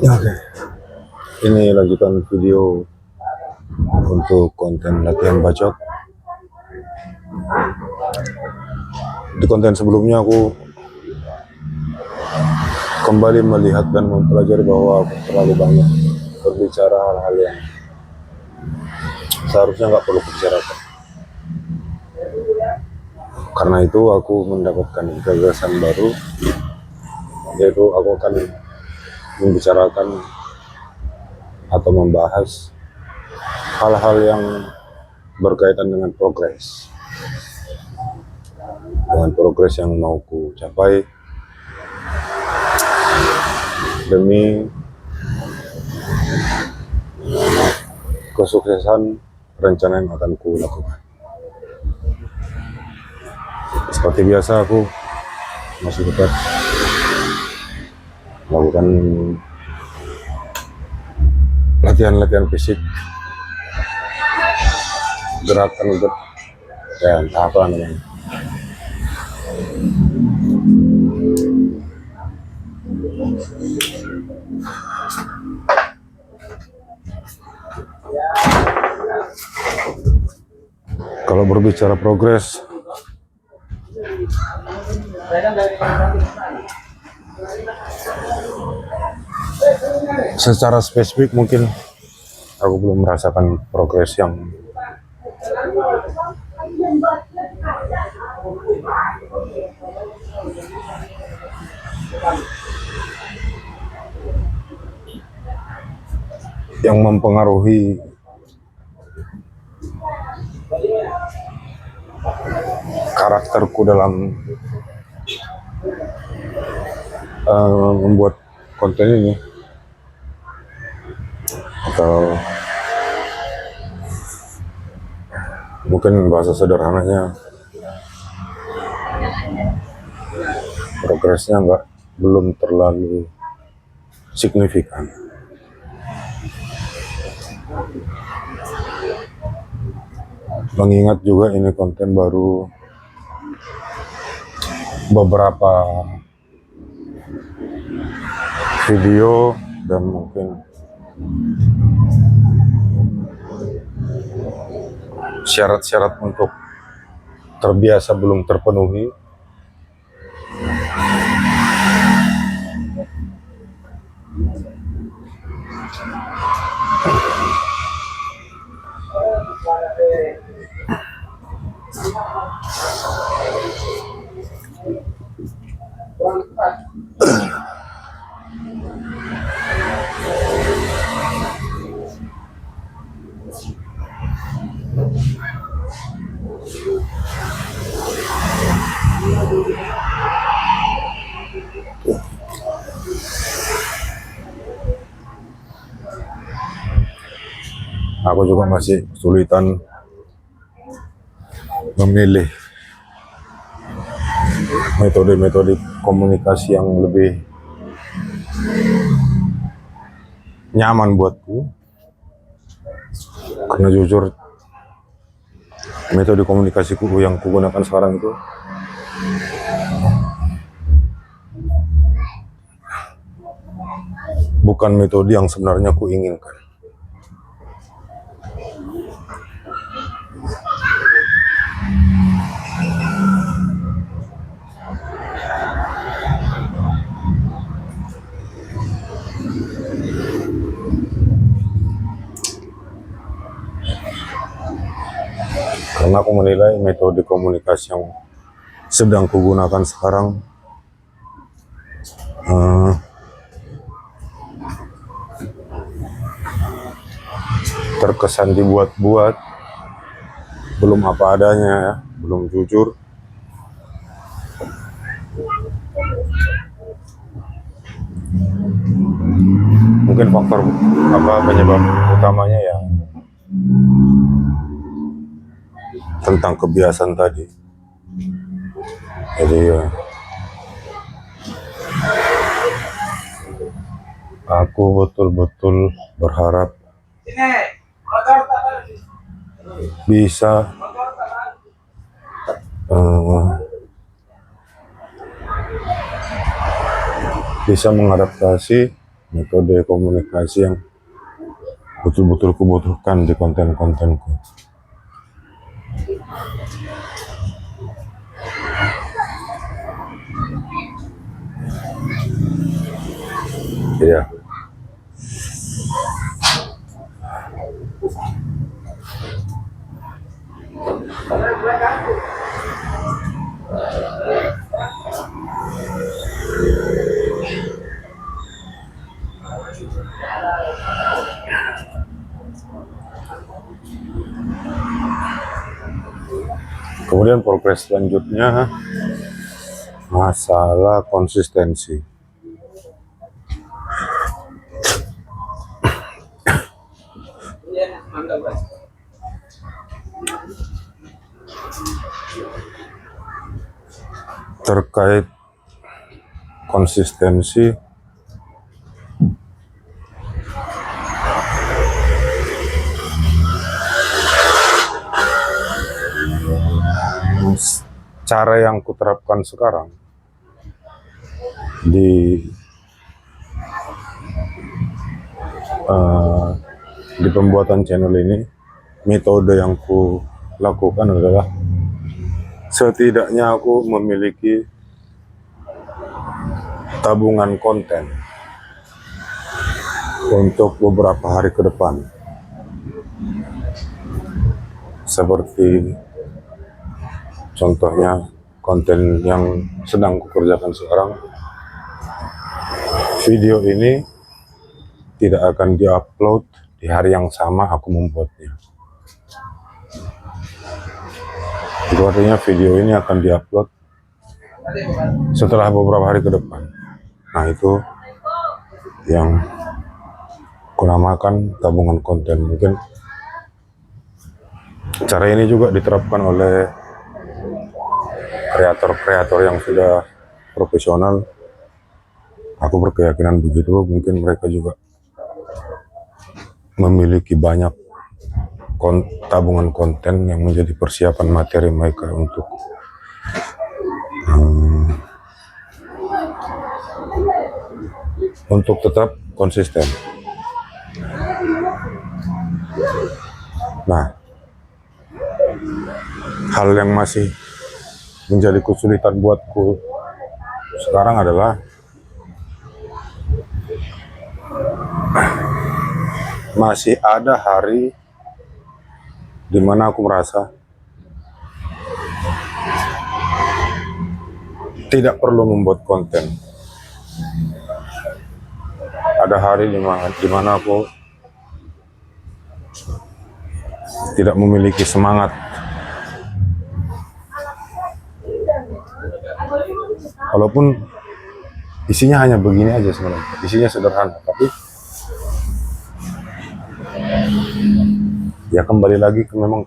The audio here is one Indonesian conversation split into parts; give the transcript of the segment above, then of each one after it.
Oke, ini lanjutan video untuk konten latihan bacot. Di konten sebelumnya aku kembali melihat dan mempelajari bahwa aku terlalu banyak berbicara hal-hal yang seharusnya nggak perlu kubicarakan. Karena itu aku mendapatkan gagasan baru, yaitu aku akan membicarakan atau membahas hal-hal yang berkaitan dengan progres yang mau ku capai demi kesuksesan rencana yang akan ku lakukan. Seperti biasa aku masih tetap melakukan latihan fisik, gerakan ya entah apa namanya. Kalau berbicara progres, secara spesifik mungkin aku belum merasakan progres yang mempengaruhi karakterku dalam membuat konten ini, atau mungkin bahasa sederhananya progresnya belum terlalu signifikan. Mengingat juga ini konten baru beberapa video dan mungkin syarat-syarat untuk terbiasa belum terpenuhi. Aku juga masih kesulitan memilih metode-metode komunikasi yang lebih nyaman buatku, karena jujur metode komunikasiku yang kugunakan sekarang itu bukan metode yang sebenarnya ku inginkan. Karena aku menilai metode komunikasi yang sedang kugunakan sekarang terkesan dibuat-buat, belum apa adanya ya, belum jujur. Mungkin faktor penyebab utamanya ya tentang kebiasaan tadi. Jadi ya, aku betul-betul berharap bisa mengadaptasi metode komunikasi yang betul-betul kubutuhkan di konten-kontenku. Iya. Kemudian progres selanjutnya masalah konsistensi. Terkait konsistensi, cara yang kuterapkan sekarang di pembuatan channel ini, metode yang ku lakukan adalah setidaknya aku memiliki tabungan konten untuk beberapa hari ke depan, seperti contohnya konten yang sedang kukerjakan sekarang. Video ini tidak akan diupload di hari yang sama aku membuatnya. Itu artinya video ini akan diupload setelah beberapa hari ke depan. Nah, itu yang kunamakan tabungan konten. Mungkin cara ini juga diterapkan oleh kreator-kreator yang sudah profesional. Aku berkeyakinan begitu. Mungkin mereka juga memiliki banyak tabungan konten yang menjadi persiapan materi mereka untuk tetap konsisten. Nah, hal yang masih menjadi kesulitan buatku sekarang adalah masih ada hari di mana aku merasa tidak perlu membuat konten. Ada hari di mana aku tidak memiliki semangat. Walaupun isinya hanya begini aja sebenarnya, isinya sederhana, tapi ya kembali lagi memang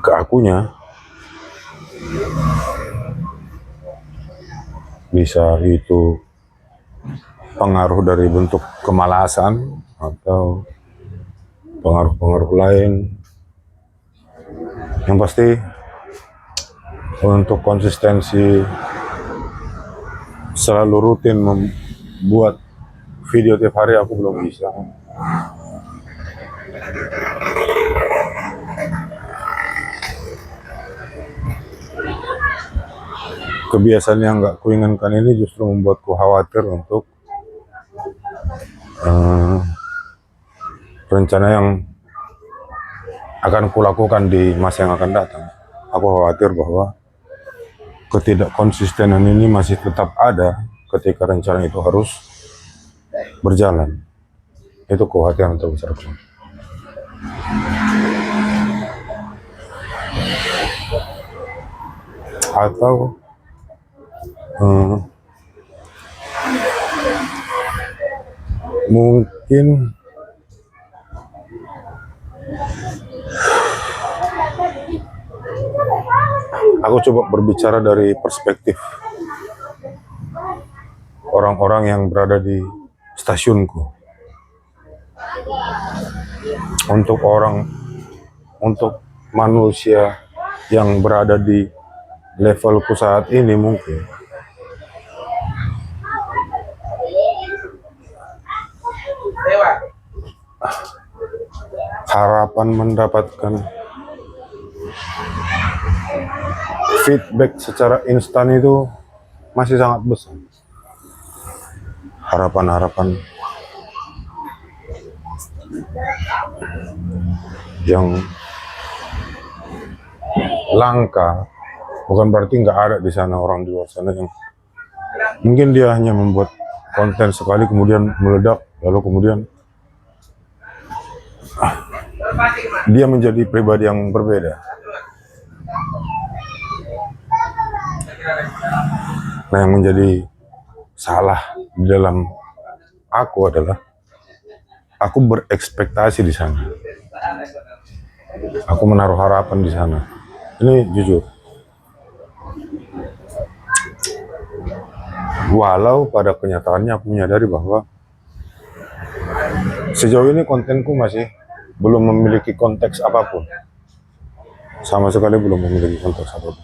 ke akunya. Bisa itu pengaruh dari bentuk kemalasan atau pengaruh-pengaruh lain. Yang pasti untuk konsistensi selalu rutin membuat video tiap hari aku belum bisa. Kebiasaan yang nggak kuinginkan ini justru membuatku khawatir untuk rencana yang akan kulakukan di masa yang akan datang. Aku khawatir bahwa ketidakkonsistenan ini masih tetap ada ketika rencana itu harus berjalan. Itu kekhawatiran terbesarku. Atau mungkin aku coba berbicara dari perspektif orang-orang yang berada di stasiunku. Untuk manusia yang berada di levelku saat ini, mungkin harapan mendapatkan feedback secara instan itu masih sangat besar. Harapan-harapan yang langka bukan berarti nggak ada di sana orang di luar sana yang mungkin dia hanya membuat konten sekali kemudian meledak, lalu kemudian dia menjadi pribadi yang berbeda. Nah, yang menjadi salah di dalam aku adalah aku berekspektasi di sana. Aku menaruh harapan di sana. Ini jujur. Walau pada kenyataannya aku menyadari bahwa sejauh ini kontenku masih belum memiliki konteks apapun. Sama sekali belum memiliki konteks apapun.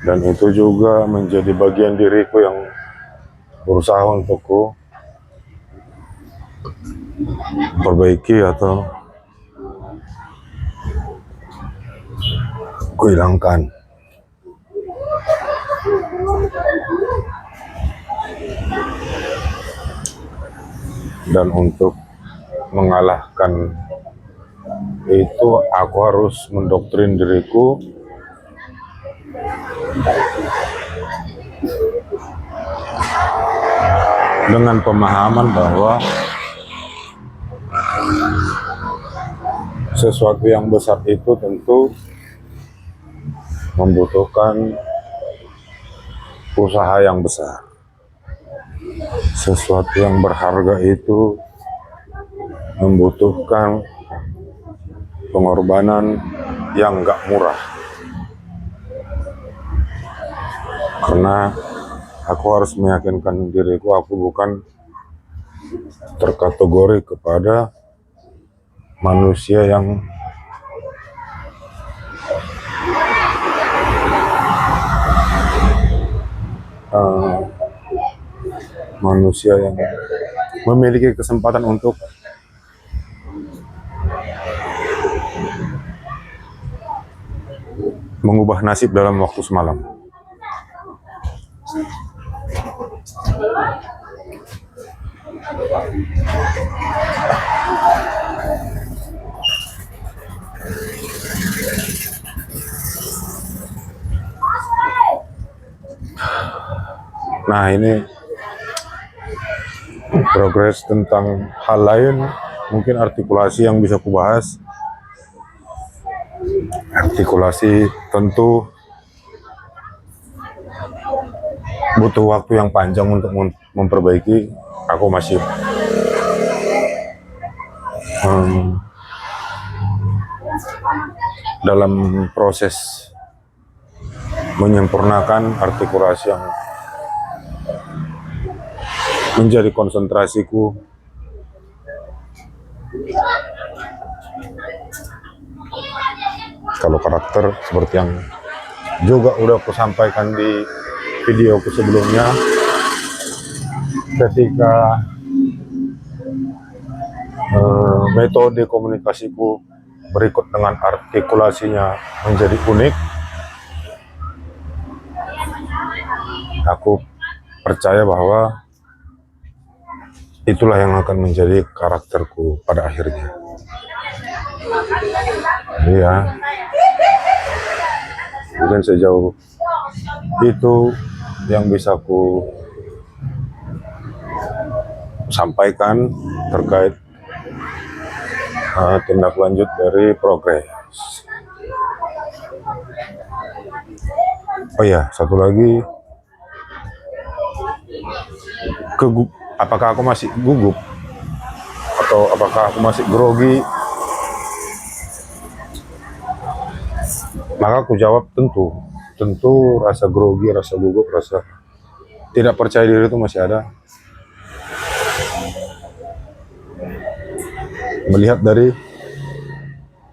Dan itu juga menjadi bagian diriku yang berusaha untukku perbaiki atau kuhilangkan. Dan untuk mengalahkan itu aku harus mendoktrin diriku dengan pemahaman bahwa sesuatu yang besar itu tentu membutuhkan usaha yang besar. Sesuatu yang berharga itu membutuhkan pengorbanan yang gak murah. Karena aku harus meyakinkan diriku aku bukan terkategori kepada manusia yang memiliki kesempatan untuk mengubah nasib dalam waktu semalam. Nah, ini progres tentang hal lain, mungkin artikulasi yang bisa kubahas. Artikulasi tentu butuh waktu yang panjang untuk memperbaiki. Aku masih dalam proses menyempurnakan artikulasi yang menjadi konsentrasiku. Kalau karakter seperti yang juga udah aku sampaikan di videoku sebelumnya, ketika metode komunikasiku berikut dengan artikulasinya menjadi unik, aku percaya bahwa itulah yang akan menjadi karakterku pada akhirnya. Iya, mungkin sejauh itu yang bisa aku sampaikan terkait tindak lanjut dari progres. Oh iya, satu lagi, apakah aku masih gugup atau apakah aku masih grogi? Maka aku jawab tentu rasa grogi, rasa gugup, rasa tidak percaya diri itu masih ada. Melihat dari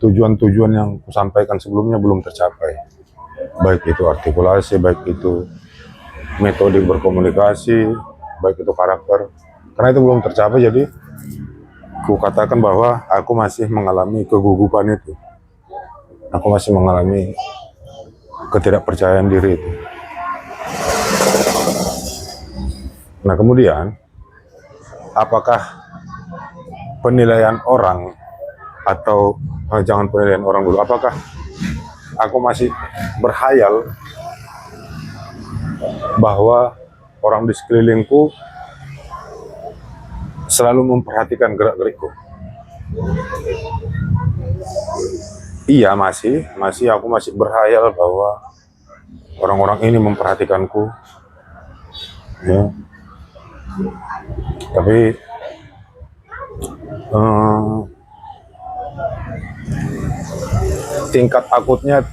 tujuan-tujuan yang kusampaikan sebelumnya belum tercapai, baik itu artikulasi, baik itu metode berkomunikasi, baik itu karakter. Karena itu belum tercapai, jadi ku katakan bahwa aku masih mengalami kegugupan itu. Aku masih mengalami ketidakpercayaan diri itu. Nah kemudian, apakah penilaian orang atau jangan penilaian orang dulu, apakah aku masih berhayal bahwa orang di sekelilingku selalu memperhatikan gerak-gerikku? Iya, masih aku masih berhayal bahwa orang-orang ini memperhatikanku, ya. Tapi tingkat takutnya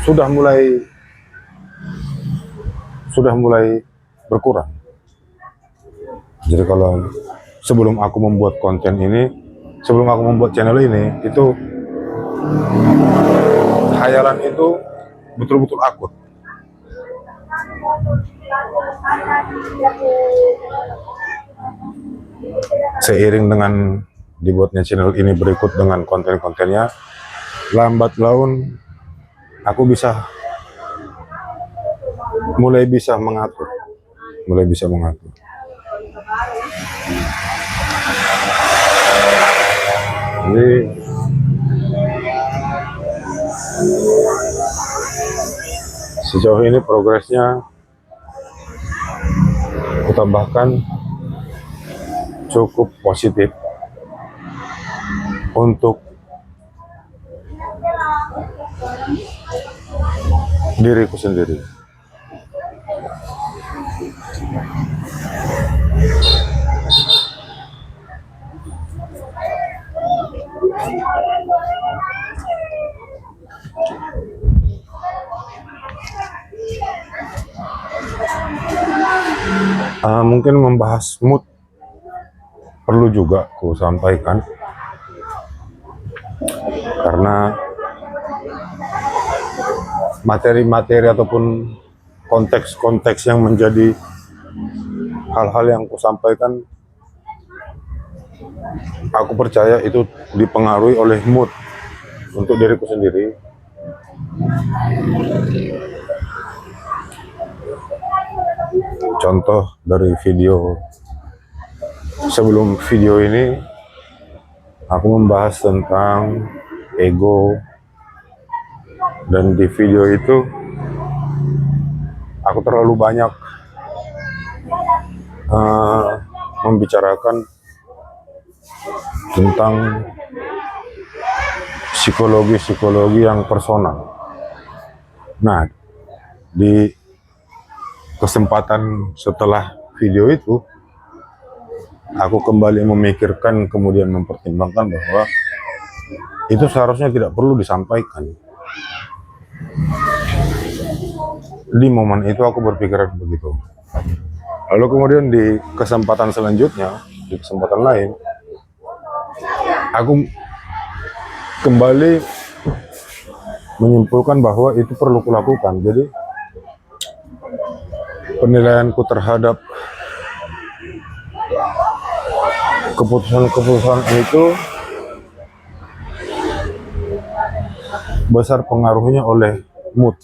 sudah mulai berkurang. Jadi kalau sebelum aku membuat konten ini, sebelum aku membuat channel ini, itu hayalan itu betul-betul akut. Seiring dengan dibuatnya channel ini berikut dengan konten-kontennya, lambat laun aku mulai bisa mengatur. Jadi sejauh ini progresnya aku tambahkan cukup positif untuk diriku sendiri. Mungkin membahas mood perlu juga ku sampaikan, karena materi-materi ataupun konteks-konteks yang menjadi hal-hal yang ku sampaikan, aku percaya itu dipengaruhi oleh mood untuk diriku sendiri. Contoh dari video sebelum video ini, aku membahas tentang ego, dan di video itu aku terlalu banyak membicarakan tentang psikologi yang personal. Nah, di kesempatan setelah video itu, aku kembali memikirkan, kemudian mempertimbangkan bahwa itu seharusnya tidak perlu disampaikan. Di momen itu aku berpikiran begitu. Lalu kemudian di kesempatan selanjutnya, di kesempatan lain, aku kembali menyimpulkan bahwa itu perlu kulakukan. Jadi penilaianku terhadap keputusan-keputusan itu besar pengaruhnya oleh mood.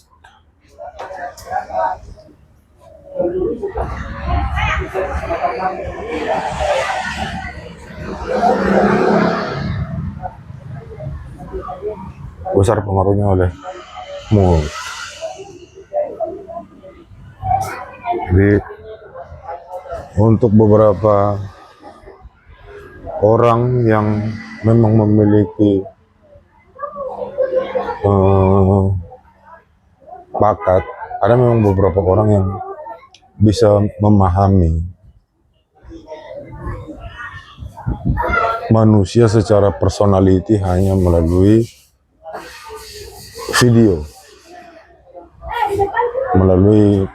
Besar pengaruhnya oleh mood. Jadi untuk beberapa orang yang memang memiliki bakat, ada memang beberapa orang yang bisa memahami manusia secara personality hanya melalui video, melalui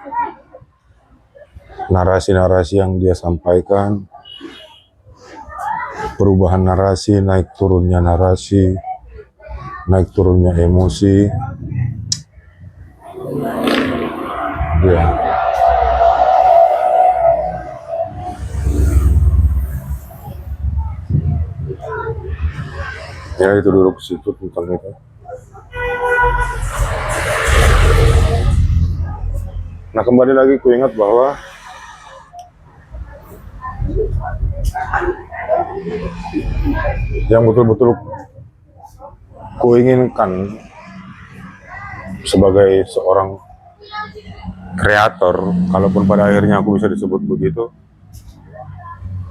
narasi-narasi yang dia sampaikan, perubahan narasi, naik turunnya narasi, naik turunnya emosi. Ya. Ya itu dulu ke situ tentang itu. Nah kembali lagi ku ingat bahwa yang betul-betul ku inginkan sebagai seorang kreator, kalaupun pada akhirnya aku bisa disebut begitu,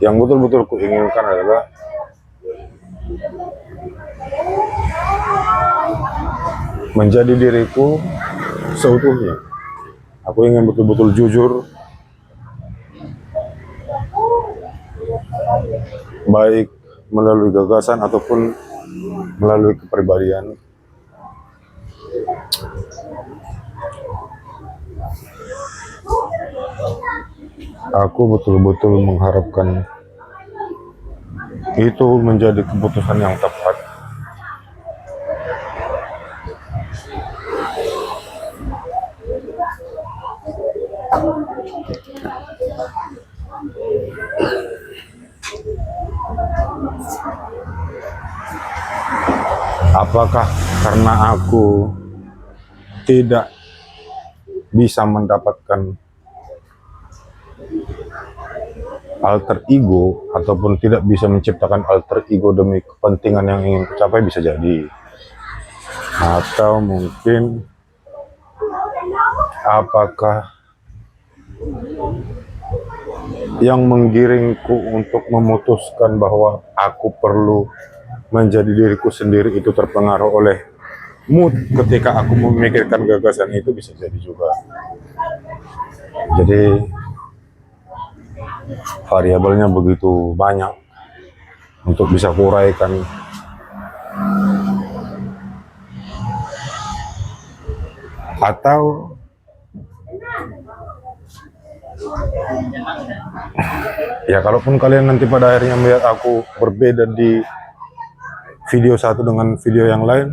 yang betul-betul ku inginkan adalah menjadi diriku seutuhnya. Aku ingin betul-betul jujur, baik melalui gagasan ataupun melalui kepribadian. Aku betul-betul mengharapkan itu menjadi keputusan yang tepat. Apakah karena aku tidak bisa mendapatkan alter ego ataupun tidak bisa menciptakan alter ego demi kepentingan yang ingin kucapai, bisa jadi. Atau mungkin apakah yang menggiringku untuk memutuskan bahwa aku perlu menjadi diriku sendiri itu terpengaruh oleh mood ketika aku memikirkan gagasan itu, bisa jadi juga. Jadi variabelnya begitu banyak untuk bisa kuraikan. Atau ya kalaupun kalian nanti pada akhirnya melihat aku berbeda di video satu dengan video yang lain,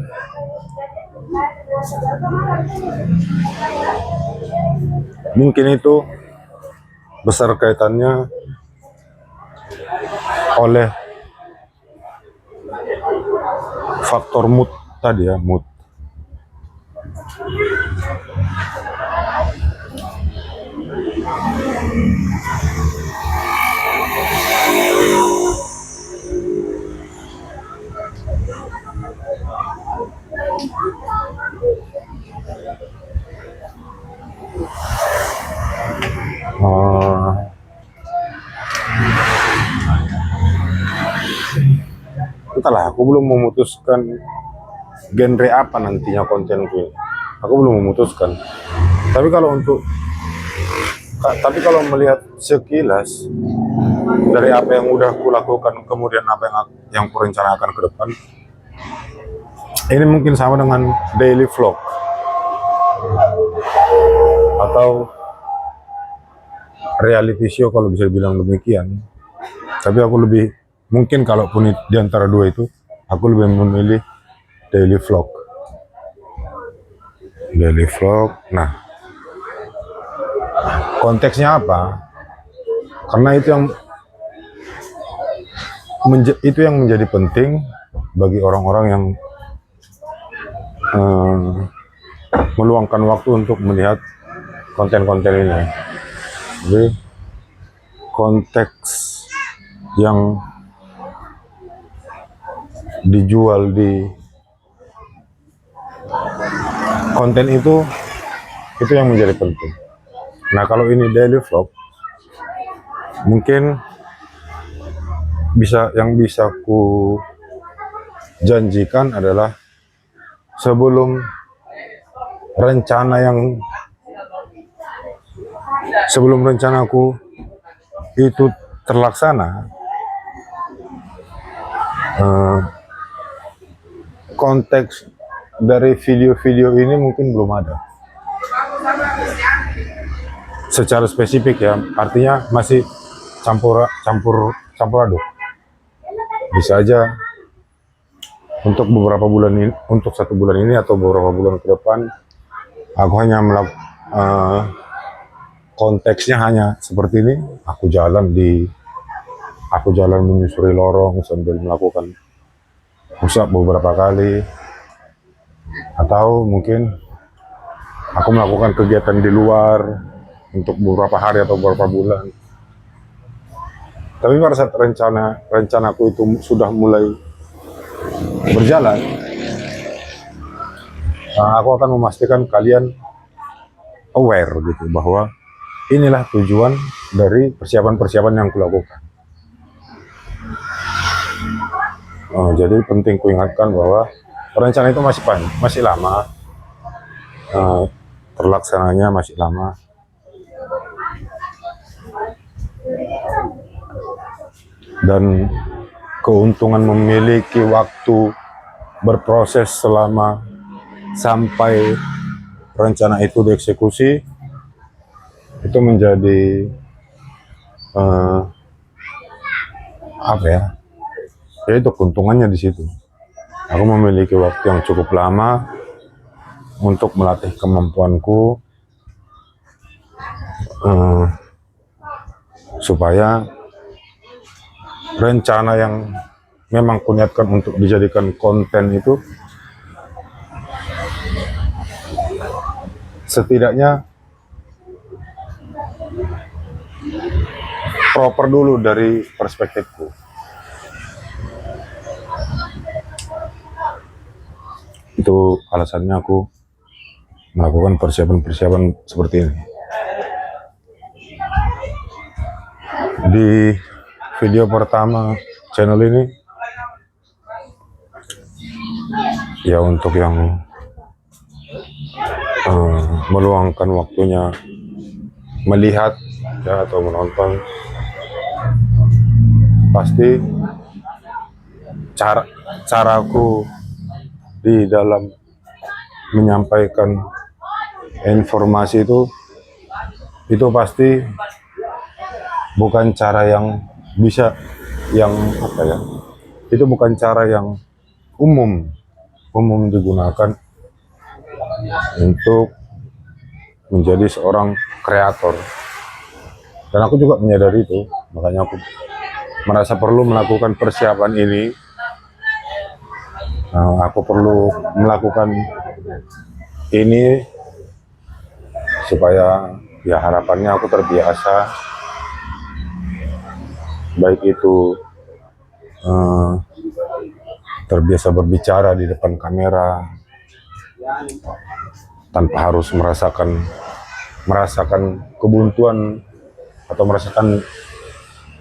mungkin itu besar kaitannya oleh faktor mood tadi ya, mood. Entahlah, aku belum memutuskan genre apa nantinya kontenku. Aku belum memutuskan. Tapi kalau melihat sekilas dari apa yang udah kulakukan, kemudian apa yang kurencanakan ke depan, ini mungkin sama dengan daily vlog atau reality show kalau bisa dibilang demikian. Tapi aku lebih, mungkin kalaupun di antara dua itu, aku lebih memilih daily vlog. Daily vlog. Nah, konteksnya apa? Karena itu yang menjadi penting bagi orang-orang yang meluangkan waktu untuk melihat konten-konten ini. Jadi konteks yang dijual di konten itu yang menjadi penting. Nah kalau ini daily vlog, mungkin yang bisa ku janjikan adalah sebelum rencanaku itu terlaksana, konteks dari video-video ini mungkin belum ada secara spesifik ya, artinya masih campur aduk. Bisa aja untuk beberapa bulan ini, untuk 1 bulan ini atau beberapa bulan ke depan, aku hanya konteksnya hanya seperti ini. Aku jalan menyusuri lorong sambil melakukan pusat beberapa kali, atau mungkin aku melakukan kegiatan di luar untuk beberapa hari atau beberapa bulan. Tapi pada saat rencanaku itu sudah mulai berjalan, aku akan memastikan kalian aware gitu bahwa inilah tujuan dari persiapan-persiapan yang kulakukan. Jadi penting kuingatkan bahwa rencana itu masih lama, terlaksananya masih lama. Dan keuntungan memiliki waktu berproses selama sampai rencana itu dieksekusi itu menjadi apa ya? Ya itu keuntungannya di situ. Aku memiliki waktu yang cukup lama untuk melatih kemampuanku supaya rencana yang memang kuniatkan untuk dijadikan konten itu setidaknya proper dulu dari perspektifku. Itu alasannya aku melakukan persiapan-persiapan seperti ini. Di video pertama channel ini, ya untuk yang meluangkan waktunya melihat ya atau menonton, pasti caraku di dalam menyampaikan informasi itu pasti bukan cara yang itu bukan cara yang umum digunakan untuk menjadi seorang kreator. Dan aku juga menyadari itu, makanya aku merasa perlu melakukan persiapan ini. Aku perlu melakukan ini supaya ya harapannya aku terbiasa, baik itu terbiasa berbicara di depan kamera tanpa harus merasakan kebuntuan atau merasakan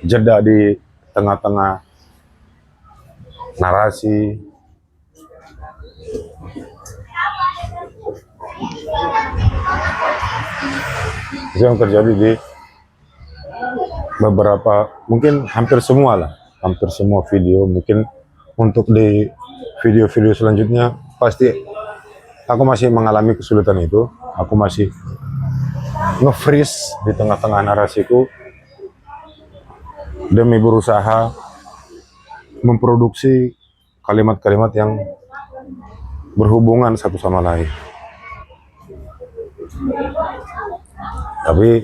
jeda di tengah-tengah narasi. Itu yang terjadi di beberapa, mungkin hampir semua video. Mungkin untuk di video-video selanjutnya pasti aku masih mengalami kesulitan itu. Aku masih nge-freeze di tengah-tengah narasiku demi berusaha memproduksi kalimat-kalimat yang berhubungan satu sama lain. Tapi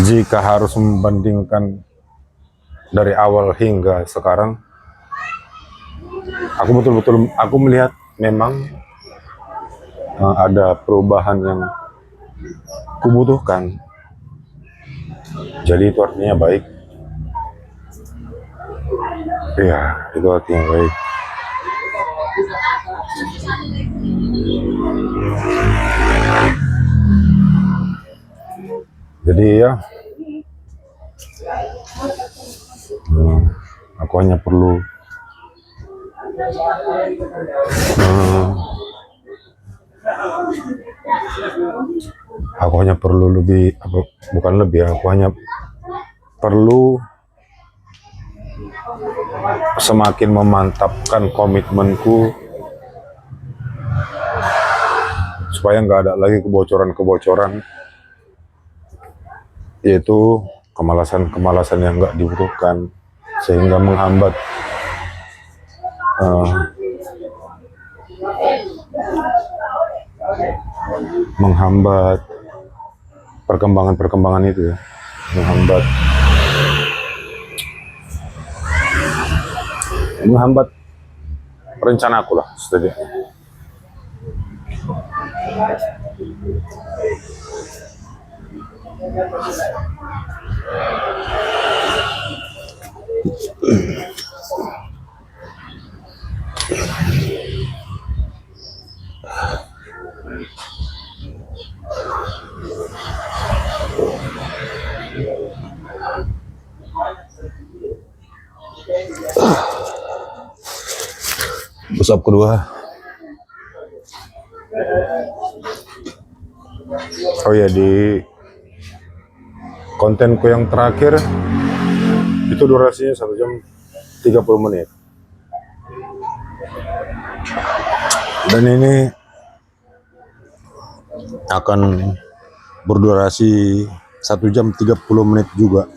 jika harus membandingkan dari awal hingga sekarang, aku betul-betul melihat memang ada perubahan yang kubutuhkan. Jadi itu artinya baik. Iya, itu artinya baik. Jadi ya, aku hanya perlu aku hanya perlu semakin memantapkan komitmenku supaya nggak ada lagi kebocoran-kebocoran, yaitu kemalasan yang nggak dibutuhkan sehingga menghambat perkembangan itu ya, menghambat menghambat rencana aku lah setidaknya. Push up kedua. Oh ya, di kontenku yang terakhir itu durasinya 1 jam 30 menit. Dan ini akan berdurasi 1 jam 30 menit juga.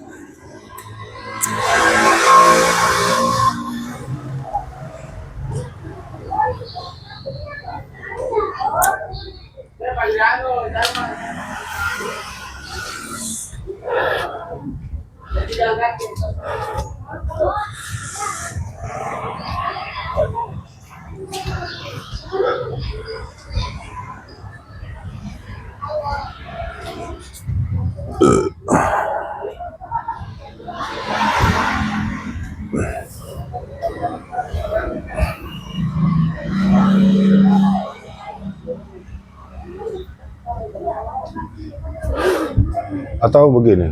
Atau begini,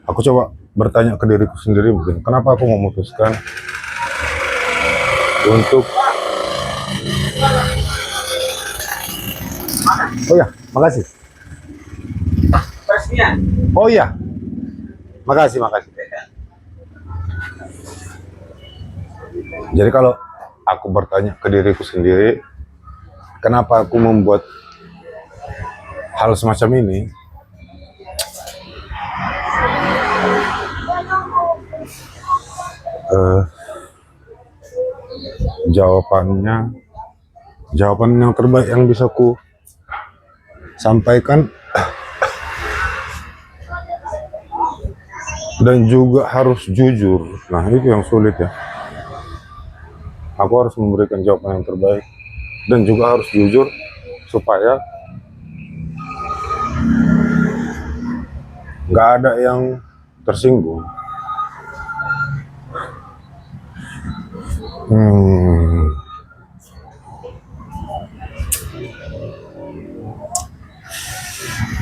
aku coba bertanya ke diriku sendiri mungkin, kenapa aku memutuskan untuk oh ya, makasih. Oh iya, makasih. Jadi kalau aku bertanya ke diriku sendiri, kenapa aku membuat hal semacam ini, jawaban yang terbaik yang bisa ku sampaikan dan juga harus jujur. Nah, itu yang sulit ya. Aku harus memberikan jawaban yang terbaik dan juga harus jujur supaya nggak ada yang tersinggung.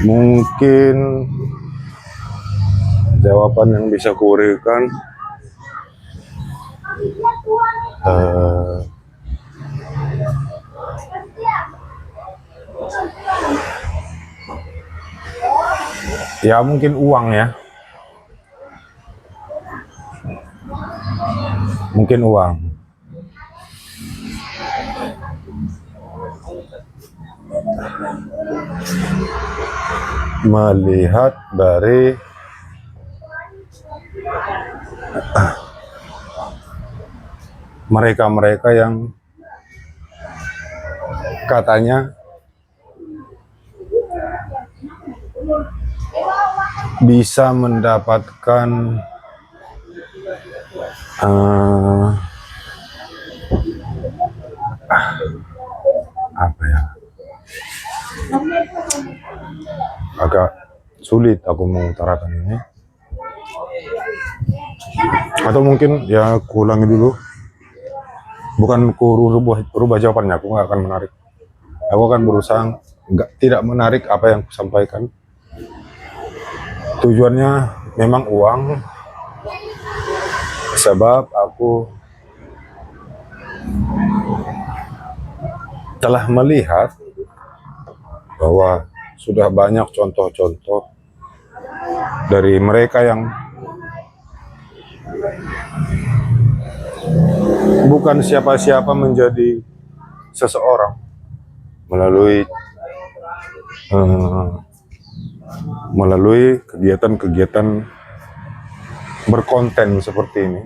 Mungkin jawaban yang bisa kuberikan ya mungkin uang ya, mungkin uang. Melihat dari mereka-mereka yang katanya bisa mendapatkan apa ya, agak sulit aku mengutarakan ini. Atau mungkin ya aku ulangi dulu, bukan ku rubah jawabannya, aku nggak akan menarik. Aku akan berusaha tidak menarik apa yang aku sampaikan. Tujuannya memang uang, sebab aku telah melihat bahwa sudah banyak contoh-contoh dari mereka yang bukan siapa-siapa menjadi seseorang melalui kegiatan-kegiatan berkonten seperti ini.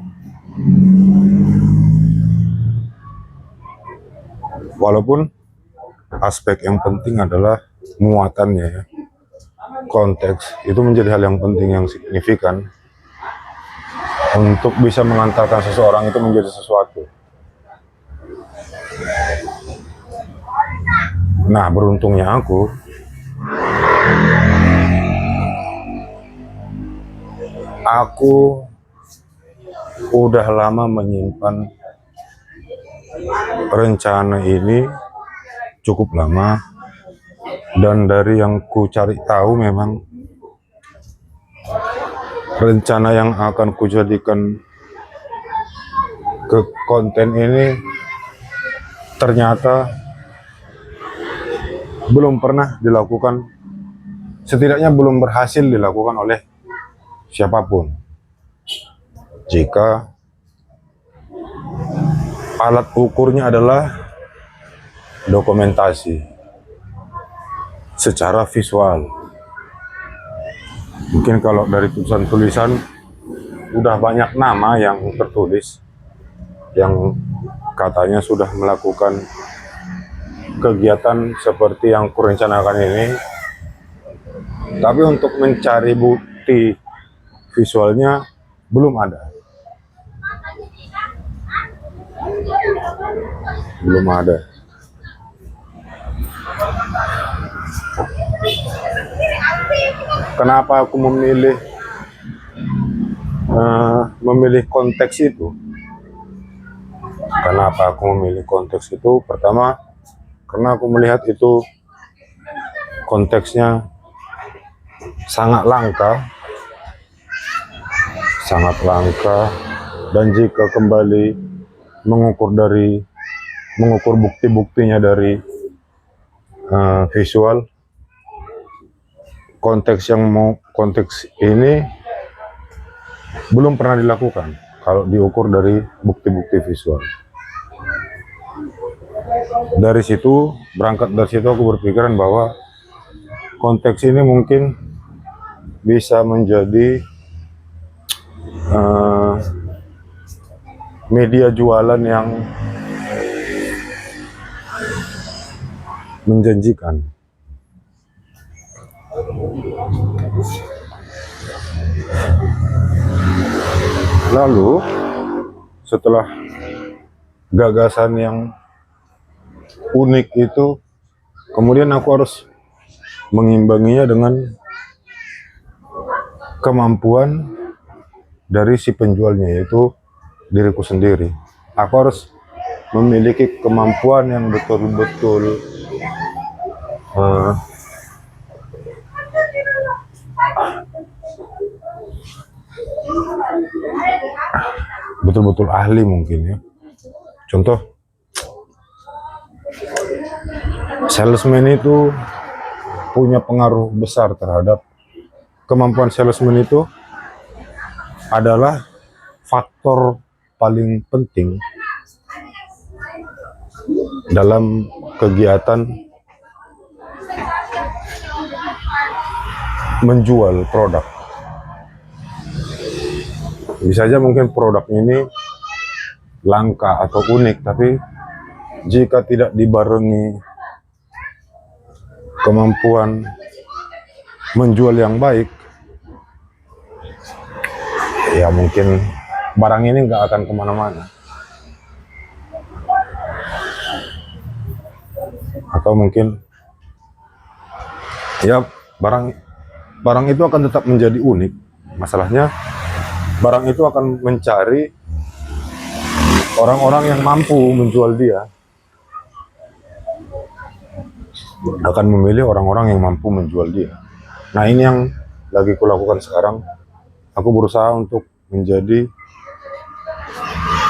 Walaupun aspek yang penting adalah muatannya ya. Konteks itu menjadi hal yang penting, yang signifikan. untuk bisa mengantarkan seseorang itu menjadi sesuatu. Nah, beruntungnya aku udah lama menyimpan rencana ini, cukup lama, dan dari yang ku cari tahu memang rencana yang akan ku jadikan ke konten ini ternyata belum pernah dilakukan, setidaknya belum berhasil dilakukan oleh siapapun. Jika alat ukurnya adalah dokumentasi secara visual. Mungkin kalau dari tulisan-tulisan udah banyak nama yang tertulis yang katanya sudah melakukan kegiatan seperti yang kurencanakan ini, tapi untuk mencari bukti visualnya belum ada. Kenapa aku memilih konteks itu? Kenapa aku memilih konteks itu? Pertama, karena aku melihat itu konteksnya sangat langka, dan jika kembali mengukur bukti-buktinya dari visual, konteks ini belum pernah dilakukan kalau diukur dari bukti-bukti visual. Berangkat dari situ aku berpikiran bahwa konteks ini mungkin bisa menjadi media jualan yang menjanjikan. Lalu setelah gagasan yang unik itu, kemudian aku harus mengimbanginya dengan kemampuan dari si penjualnya, yaitu diriku sendiri. Aku harus memiliki kemampuan yang betul-betul betul-betul ahli mungkin ya. Contoh, salesman itu punya pengaruh besar terhadap kemampuan salesman itu adalah faktor paling penting dalam kegiatan menjual produk. Bisa saja mungkin produk ini langka atau unik, tapi jika tidak dibarengi kemampuan menjual yang baik, ya mungkin barang ini nggak akan kemana-mana. Atau mungkin ya barang itu akan tetap menjadi unik. Masalahnya barang itu akan mencari orang-orang yang mampu menjual dia. Akan memilih orang-orang yang mampu menjual dia. Nah, ini yang lagi kulakukan sekarang. Aku berusaha untuk menjadi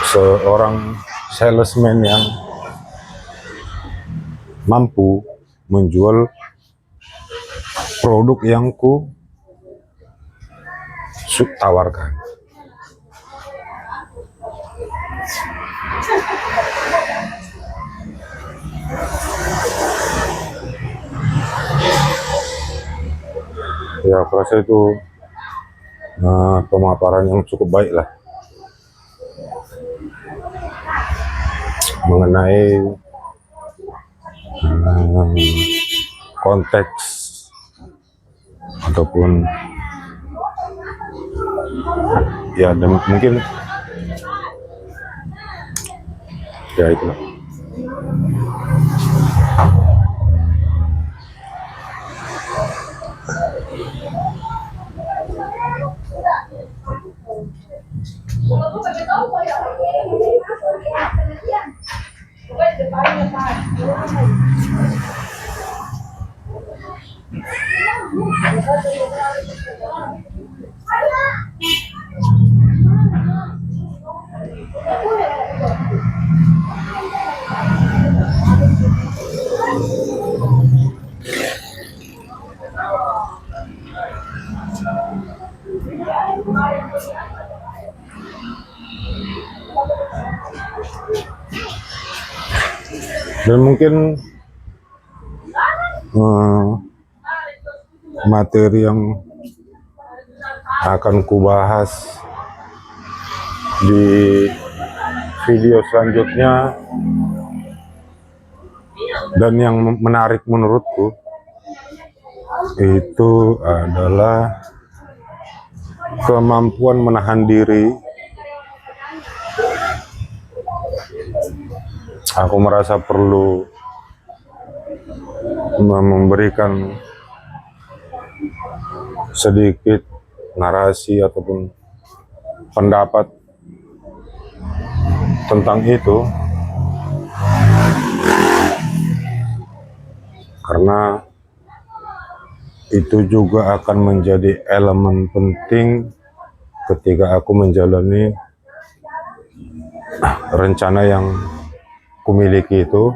seorang salesman yang mampu menjual produk yang ku tawarkan. Ya, aku rasa itu pemaparan yang cukup baik lah mengenai konteks ataupun Ya, dan mungkin ya itu. Dan mungkin materi yang akan kubahas di video selanjutnya dan yang menarik menurutku itu adalah kemampuan menahan diri. Aku merasa perlu memberikan sedikit narasi ataupun pendapat tentang itu, karena itu juga akan menjadi elemen penting ketika aku menjalani rencana yang kumiliki itu.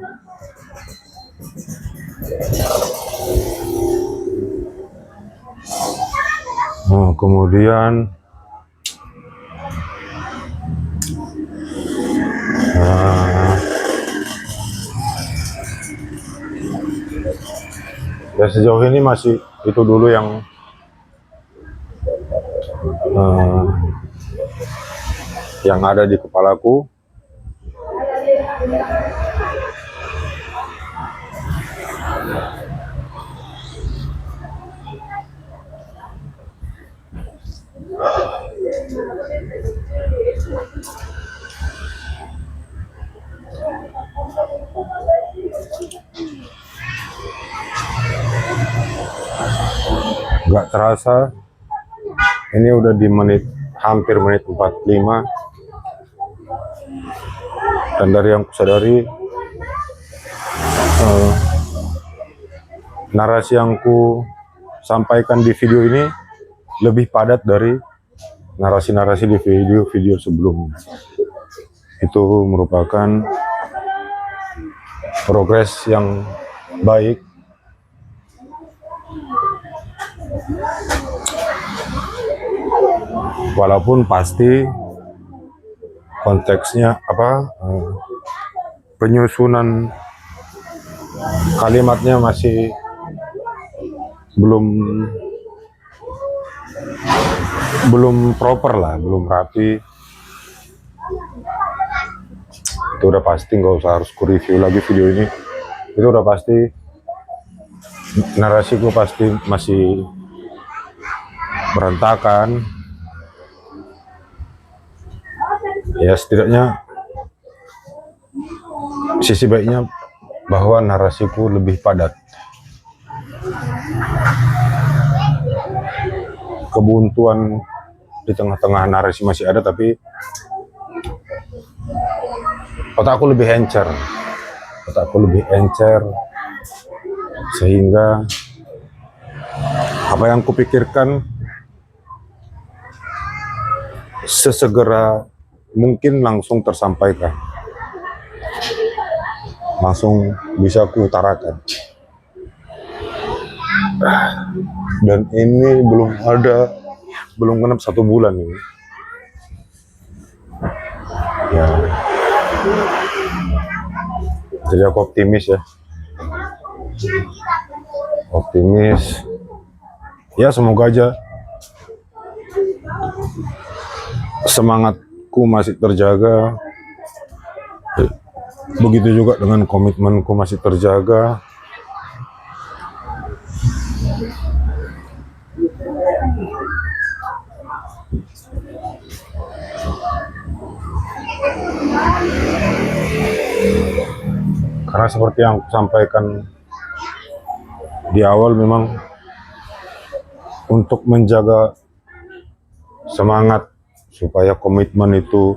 Kemudian ya sejauh ini masih itu dulu yang ada di kepalaku. Gak terasa ini udah di hampir menit 45, dan dari yang kusadari narasi yang ku sampaikan di video ini lebih padat dari narasi-narasi di video-video sebelumnya. Itu merupakan progres yang baik. Walaupun pasti konteksnya penyusunan kalimatnya masih belum proper lah, belum rapi. Itu udah pasti, nggak usah harus ku review lagi video ini. Itu udah pasti, narasiku pasti masih berantakan. Ya setidaknya sisi baiknya bahwa narasiku lebih padat. Kebuntuan di tengah-tengah narasi masih ada, tapi otakku lebih encer. Sehingga apa yang kupikirkan sesegera mungkin langsung tersampaikan, langsung bisa kuutarakan. Dan ini belum genap 1 bulan ini. Ya, jadi aku optimis ya. Ya semoga aja semangatku masih terjaga, begitu juga dengan komitmenku masih terjaga. Karena seperti yang aku sampaikan di awal, memang untuk menjaga semangat supaya komitmen itu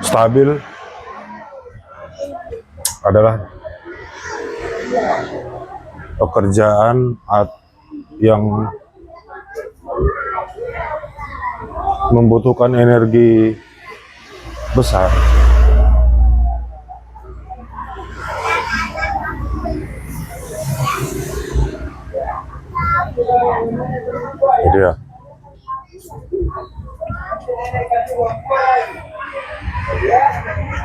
stabil adalah pekerjaan yang membutuhkan energi besar. Jadi ya,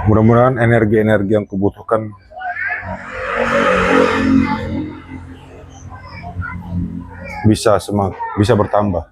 mudah-mudahan energi-energi yang kubutuhkan bisa bertambah.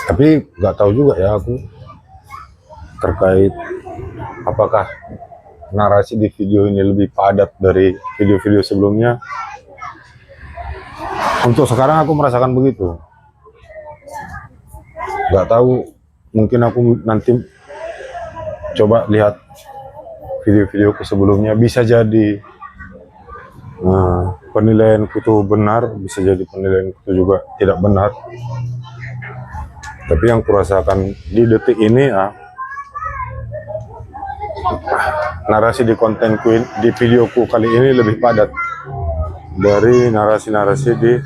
Tapi nggak tahu juga ya aku terkait apakah narasi di video ini lebih padat dari video-video sebelumnya. Untuk sekarang aku merasakan begitu. Nggak tahu, mungkin aku nanti coba lihat video-video sebelumnya, bisa jadi penilaianku itu benar, bisa jadi penilaianku itu juga tidak benar. Tapi yang kurasakan di detik ini ya, narasi di kontenku, di videoku kali ini lebih padat dari narasi-narasi di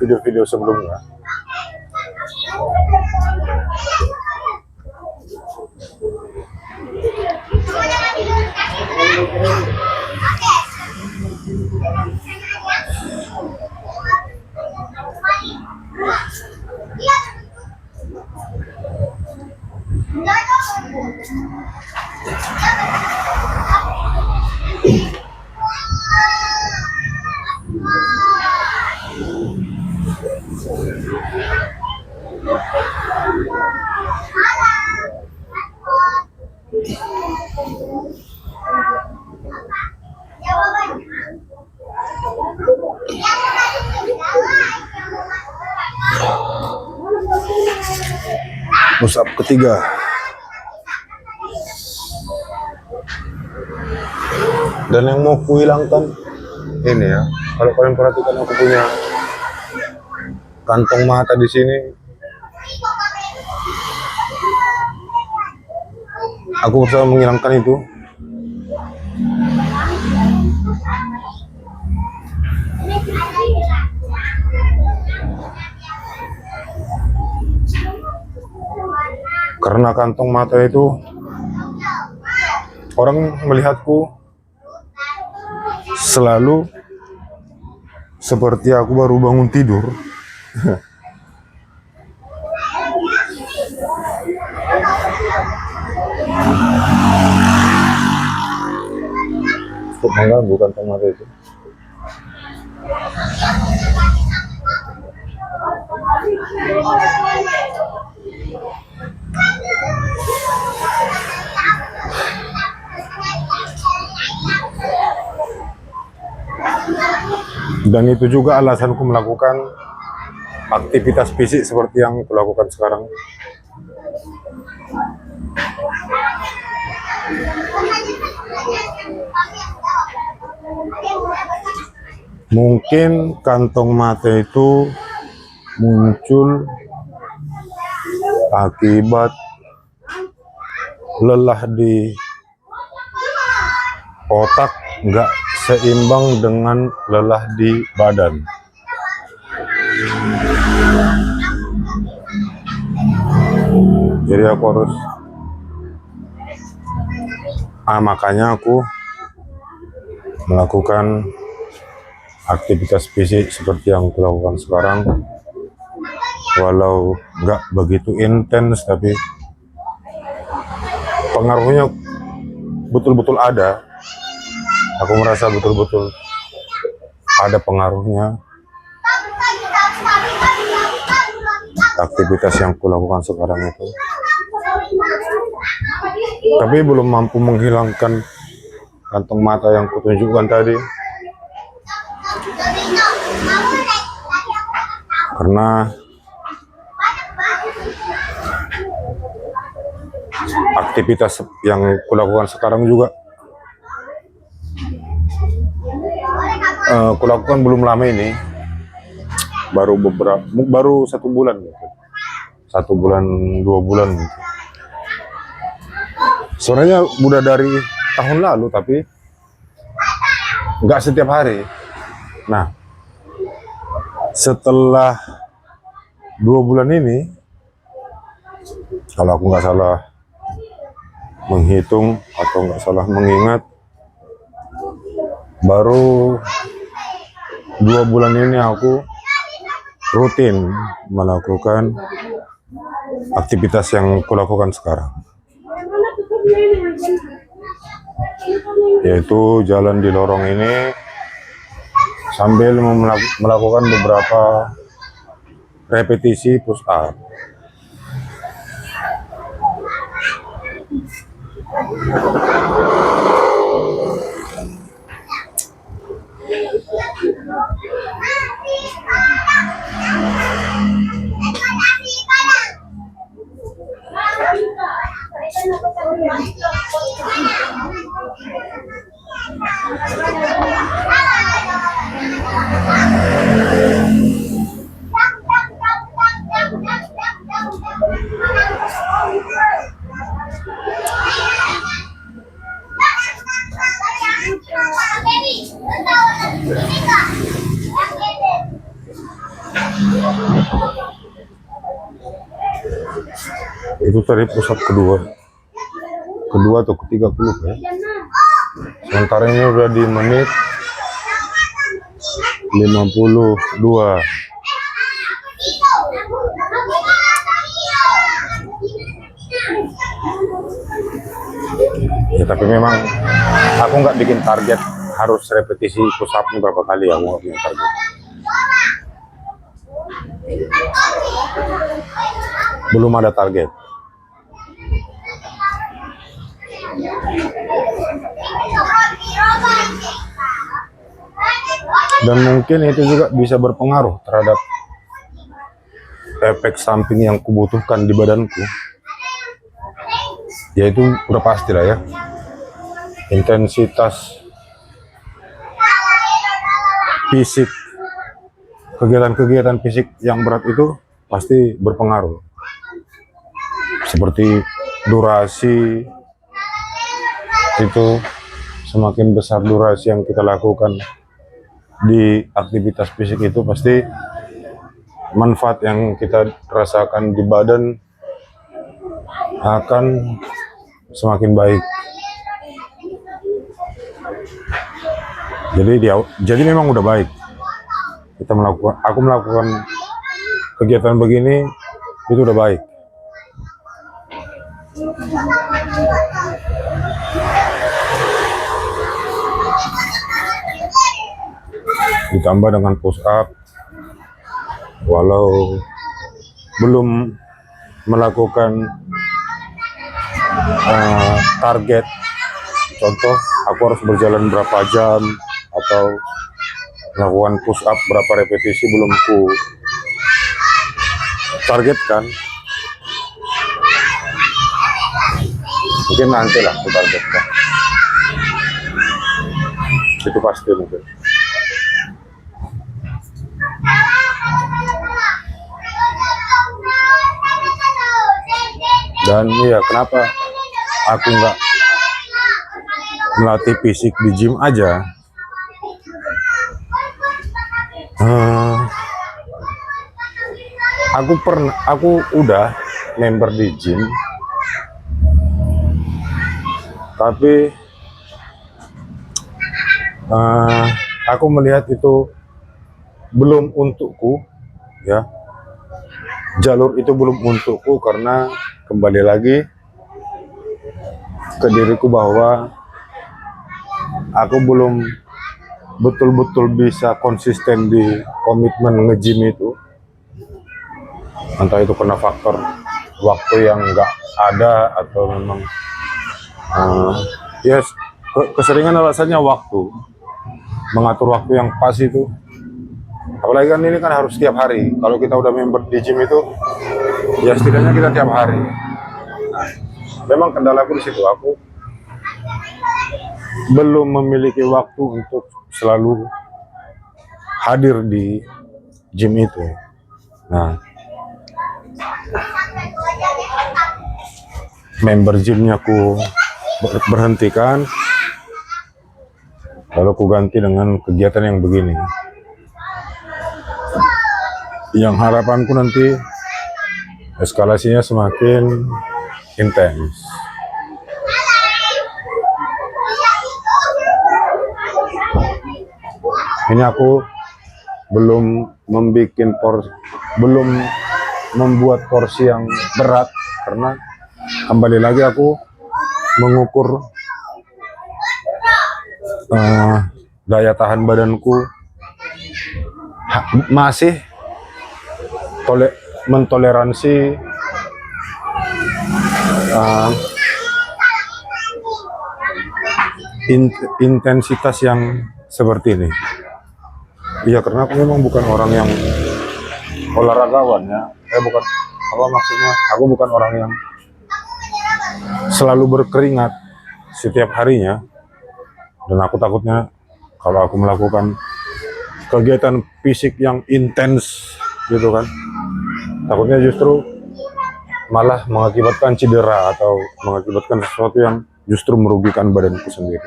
video-video sebelumnya. Pusat ketiga. Dan yang mau kuhilangkan ini ya, kalau kalian perhatikan aku punya kantong mata di sini. Aku berusaha menghilangkan itu. Karena kantong mata itu, orang melihatku selalu seperti aku baru bangun tidur. Cukup mengganggu kantong mata itu. Dan itu juga alasanku melakukan aktivitas fisik seperti yang kulakukan sekarang. Mungkin kantong mata itu muncul akibat lelah di otak nggak seimbang dengan lelah di badan. Jadi aku harus makanya aku melakukan aktivitas fisik seperti yang kulakukan sekarang, walau nggak begitu intens, tapi pengaruhnya betul-betul ada. Aku merasa betul-betul ada pengaruhnya aktivitas yang kulakukan sekarang itu. Tapi belum mampu menghilangkan kantong mata yang kutunjukkan tadi. Karena aktivitas yang kulakukan sekarang juga kulakukan belum lama ini, baru 1 bulan gitu. 1 bulan 2 bulan gitu. Sebenarnya udah dari tahun lalu, tapi nggak setiap hari. Nah, setelah 2 bulan ini, kalau aku nggak salah menghitung atau nggak salah mengingat, baru 2 bulan ini aku rutin melakukan aktivitas yang kulakukan sekarang, yaitu jalan di lorong ini sambil melakukan beberapa repetisi push up. Itu tadi push up kedua atau ketiga, aku lupa ya. Sementara ini udah di menit 52. Ya, tapi memang aku nggak bikin target harus repetisi push up-nya berapa kali, aku nggak bikin target. Belum ada target. Dan mungkin itu juga bisa berpengaruh terhadap efek samping yang kubutuhkan di badanku, yaitu udah pasti lah ya, intensitas fisik, kegiatan fisik yang berat itu pasti berpengaruh, seperti durasi itu. Semakin besar durasi yang kita lakukan di aktivitas fisik itu, pasti manfaat yang kita rasakan di badan akan semakin baik. Jadi memang udah baik aku melakukan kegiatan begini, itu udah baik. Ditambah dengan push up, walau belum melakukan target, contoh aku harus berjalan berapa jam atau melakukan push up berapa repetisi, belum ku targetkan. Mungkin nanti lah ku targetkan, itu pasti mungkin. Dan iya, kenapa aku nggak melatih fisik di gym aja? Aku udah member di gym, tapi aku melihat itu belum untukku, ya. Jalur itu belum untukku karena kembali lagi ke diriku bahwa aku belum betul-betul bisa konsisten di komitmen nge-gym itu. Entah itu karena faktor waktu yang nggak ada atau memang ya keseringan alasannya waktu, mengatur waktu yang pas itu. Apalagi kan ini kan harus tiap hari. Kalau kita udah member di gym itu, ya setidaknya kita tiap hari. Nah, memang kendalaku di situ, aku belum memiliki waktu untuk selalu hadir di gym itu. Nah, member gymnya aku berhentikan, lalu aku ganti dengan kegiatan yang begini. Yang harapanku nanti eskalasinya semakin intens. Ini aku belum membuat porsi yang berat karena kembali lagi aku mengukur daya tahan badanku masih mentoleransi intensitas yang seperti ini. Iya, karena aku memang bukan orang yang olahragawan ya. Bukan apa maksudnya, aku bukan orang yang selalu berkeringat setiap harinya. Dan aku takutnya kalau aku melakukan kegiatan fisik yang intens gitu kan, takutnya justru malah mengakibatkan cedera atau mengakibatkan sesuatu yang justru merugikan badanku sendiri.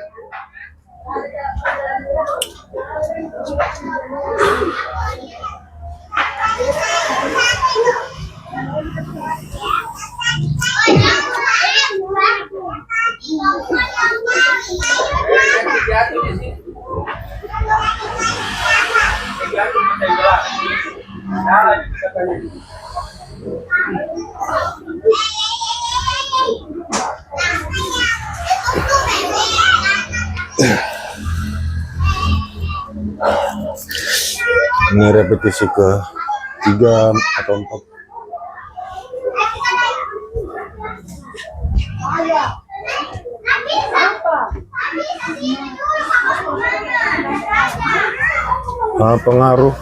Ini repetisi ke 3 atau 4. Pengaruh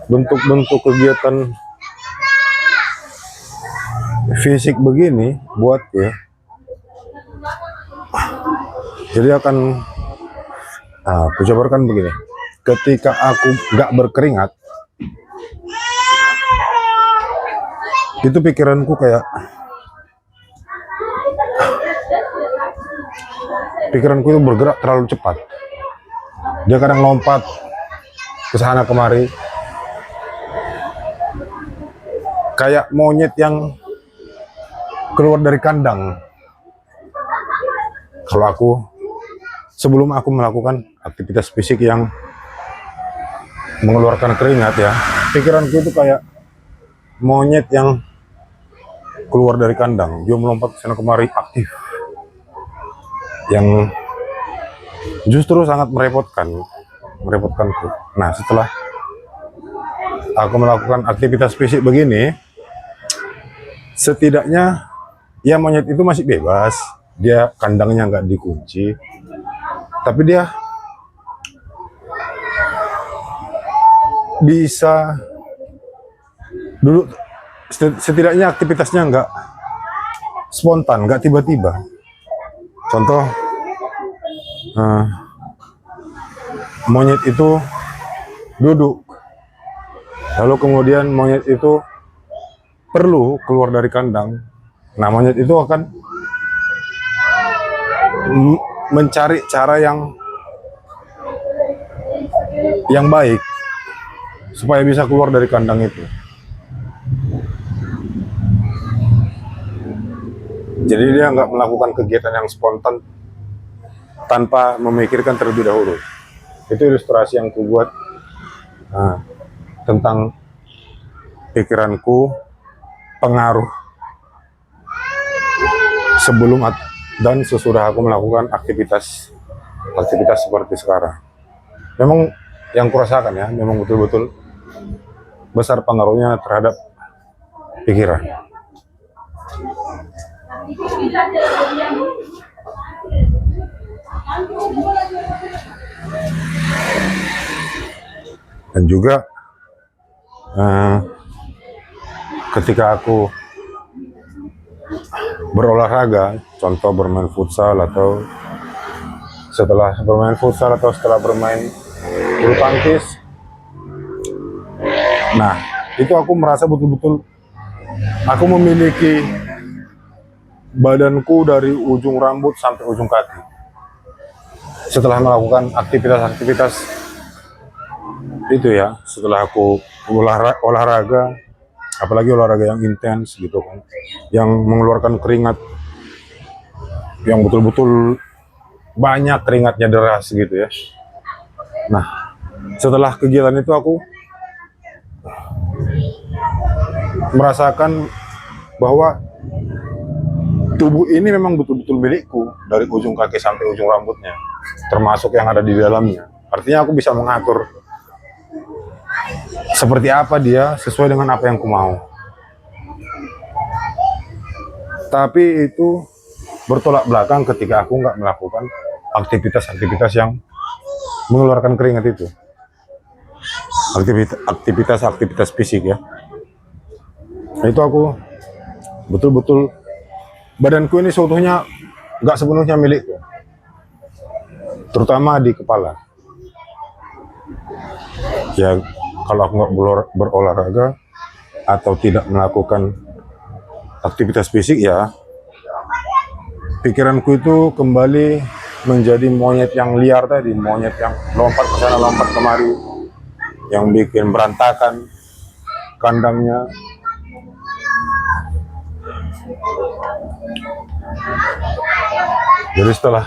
bentuk-bentuk kegiatan fisik begini buat ya, jadi akan aku jabarkan begini, ketika aku nggak berkeringat itu pikiranku kayak pikiranku itu bergerak terlalu cepat, dia kadang lompat ke sana kemari kayak monyet yang keluar dari kandang. Kalau aku sebelum aku melakukan aktivitas fisik yang mengeluarkan keringat ya, pikiranku itu kayak monyet yang keluar dari kandang, dia melompat ke sana kemari aktif, yang justru sangat merepotkanku. Nah, setelah aku melakukan aktivitas fisik begini, setidaknya ya monyet itu masih bebas, dia kandangnya nggak dikunci, tapi dia bisa dulu, setidaknya aktivitasnya nggak spontan, nggak tiba-tiba. Contoh, monyet itu duduk, lalu kemudian monyet itu perlu keluar dari kandang. Nah, monyet itu akan mencari cara yang baik supaya bisa keluar dari kandang itu. Jadi dia nggak melakukan kegiatan yang spontan tanpa memikirkan terlebih dahulu. Itu ilustrasi yang kubuat Nah, tentang pikiranku, pengaruh sebelum dan sesudah aku melakukan aktivitas seperti sekarang. Memang yang kurasakan ya, memang betul-betul besar pengaruhnya terhadap pikiran. Dan juga ketika aku berolahraga, contoh bermain futsal atau setelah bermain bulu tangkis, nah itu aku merasa betul-betul aku memiliki badanku dari ujung rambut sampai ujung kaki setelah melakukan aktivitas itu ya. Setelah aku olahraga, apalagi olahraga yang intens gitu kan, yang mengeluarkan keringat yang betul-betul banyak, keringatnya deras gitu ya. Nah, setelah kegiatan itu aku merasakan bahwa tubuh ini memang betul-betul milikku dari ujung kaki sampai ujung rambutnya, termasuk yang ada di dalamnya. Artinya aku bisa mengatur seperti apa dia sesuai dengan apa yang ku mau. Tapi itu bertolak belakang ketika aku nggak melakukan aktivitas yang mengeluarkan keringat itu. Aktivitas fisik ya. Itu aku betul-betul, badanku ini seutuhnya nggak sepenuhnya milikku, terutama di kepala. Ya kalau aku nggak berolahraga atau tidak melakukan aktivitas fisik ya, pikiranku itu kembali menjadi monyet yang liar tadi, monyet yang lompat ke sana lompat kemari, yang bikin berantakan kandangnya. Jadi setelah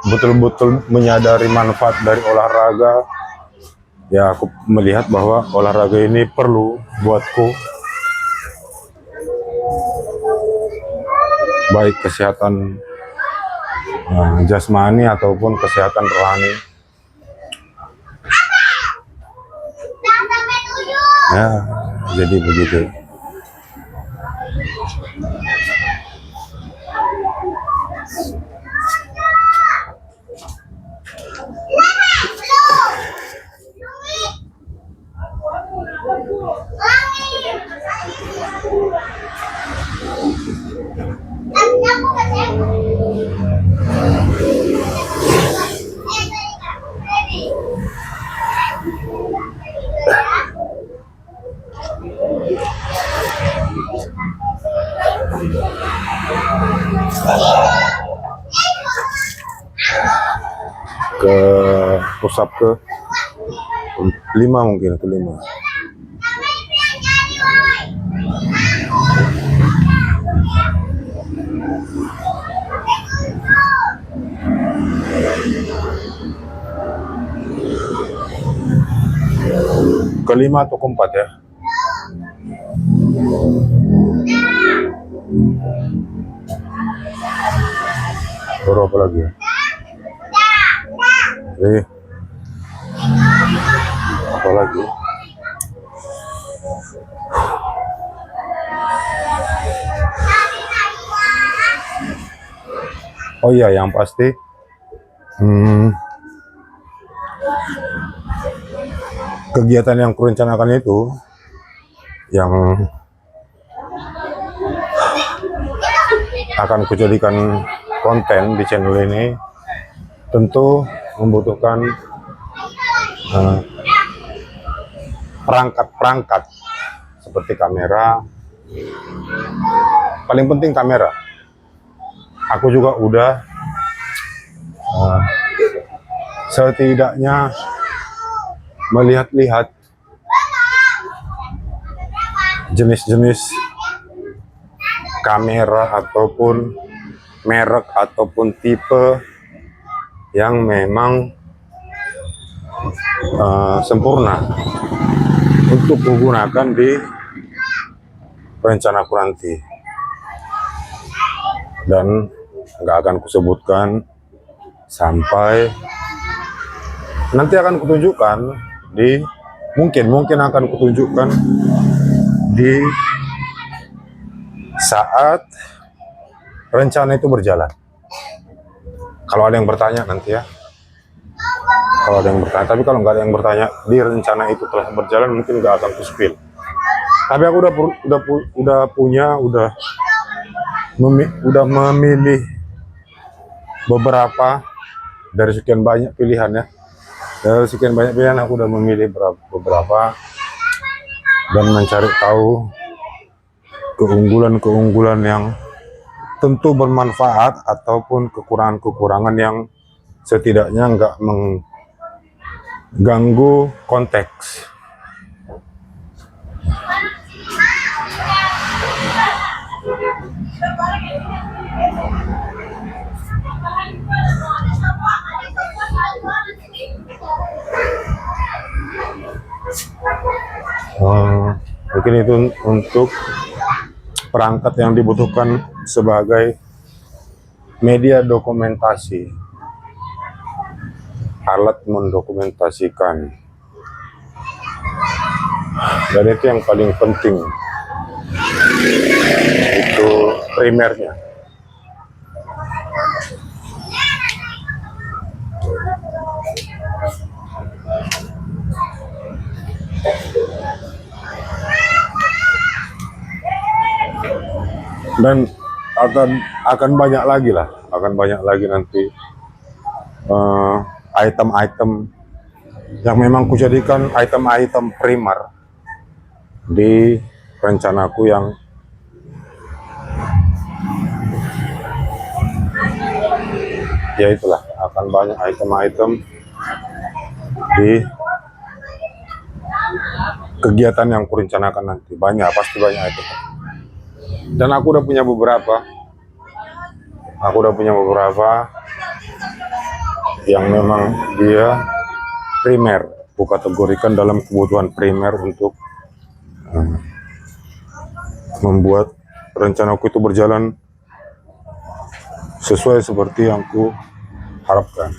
betul-betul menyadari manfaat dari olahraga, ya aku melihat bahwa olahraga ini perlu buatku, baik kesehatan jasmani ataupun kesehatan rohani. Ya, jadi begitu. Ke pusat ke 5 mungkin, ke 5. Kelima atau keempat ya. Baru apa lagi ya? Apa lagi? Oh iya, yang pasti kegiatan yang kurencanakan itu, yang akan kujadikan konten di channel ini, tentu membutuhkan perangkat-perangkat seperti kamera. Paling penting kamera. Aku juga udah setidaknya melihat-lihat jenis-jenis kamera ataupun merek ataupun tipe yang memang sempurna untuk kugunakan di rencanaku nanti, dan nggak akan kusebutkan sampai nanti akan kutunjukkan di mungkin akan kutunjukkan di saat rencana itu berjalan. Kalau ada yang bertanya nanti ya, kalau ada yang bertanya, tapi kalau nggak ada yang bertanya di rencana itu telah berjalan, mungkin nggak akan ku-spill. Tapi aku udah memilih beberapa dari sekian banyak pilihan ya. Dari sekian banyak pilihan aku udah memilih beberapa dan mencari tahu keunggulan-keunggulan yang tentu bermanfaat ataupun kekurangan-kekurangan yang setidaknya nggak mengganggu konteks. Mungkin itu untuk perangkat yang dibutuhkan sebagai media dokumentasi, alat mendokumentasikan. Dan itu yang paling penting, itu primernya. Dan akan banyak lagi lah, akan banyak lagi nanti item-item yang memang kujadikan item-item primer di rencanaku yang ya itulah, akan banyak item-item di kegiatan yang kurencanakan nanti. Pasti banyak item. Dan aku udah punya beberapa yang memang dia primer, kukategorikan dalam kebutuhan primer untuk membuat rencanaku itu berjalan sesuai seperti yang ku harapkan.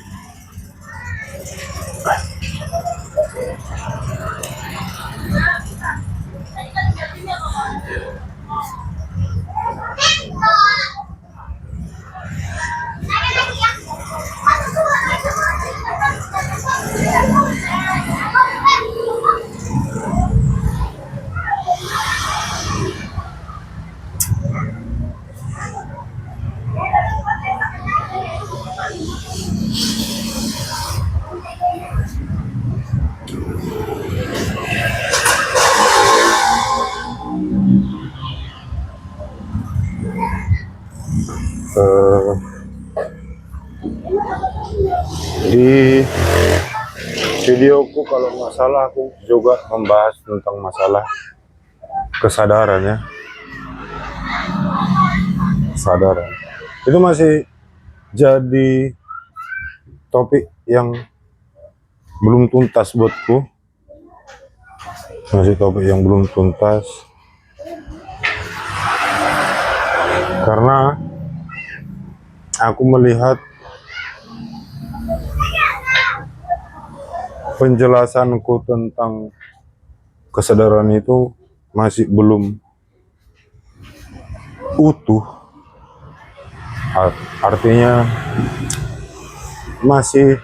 Di videoku kalau nggak salah aku juga membahas tentang masalah kesadaran ya. Kesadaran itu masih jadi topik yang belum tuntas buatku, masih topik yang belum tuntas karena aku melihat penjelasanku tentang kesadaran itu masih belum utuh. Artinya masih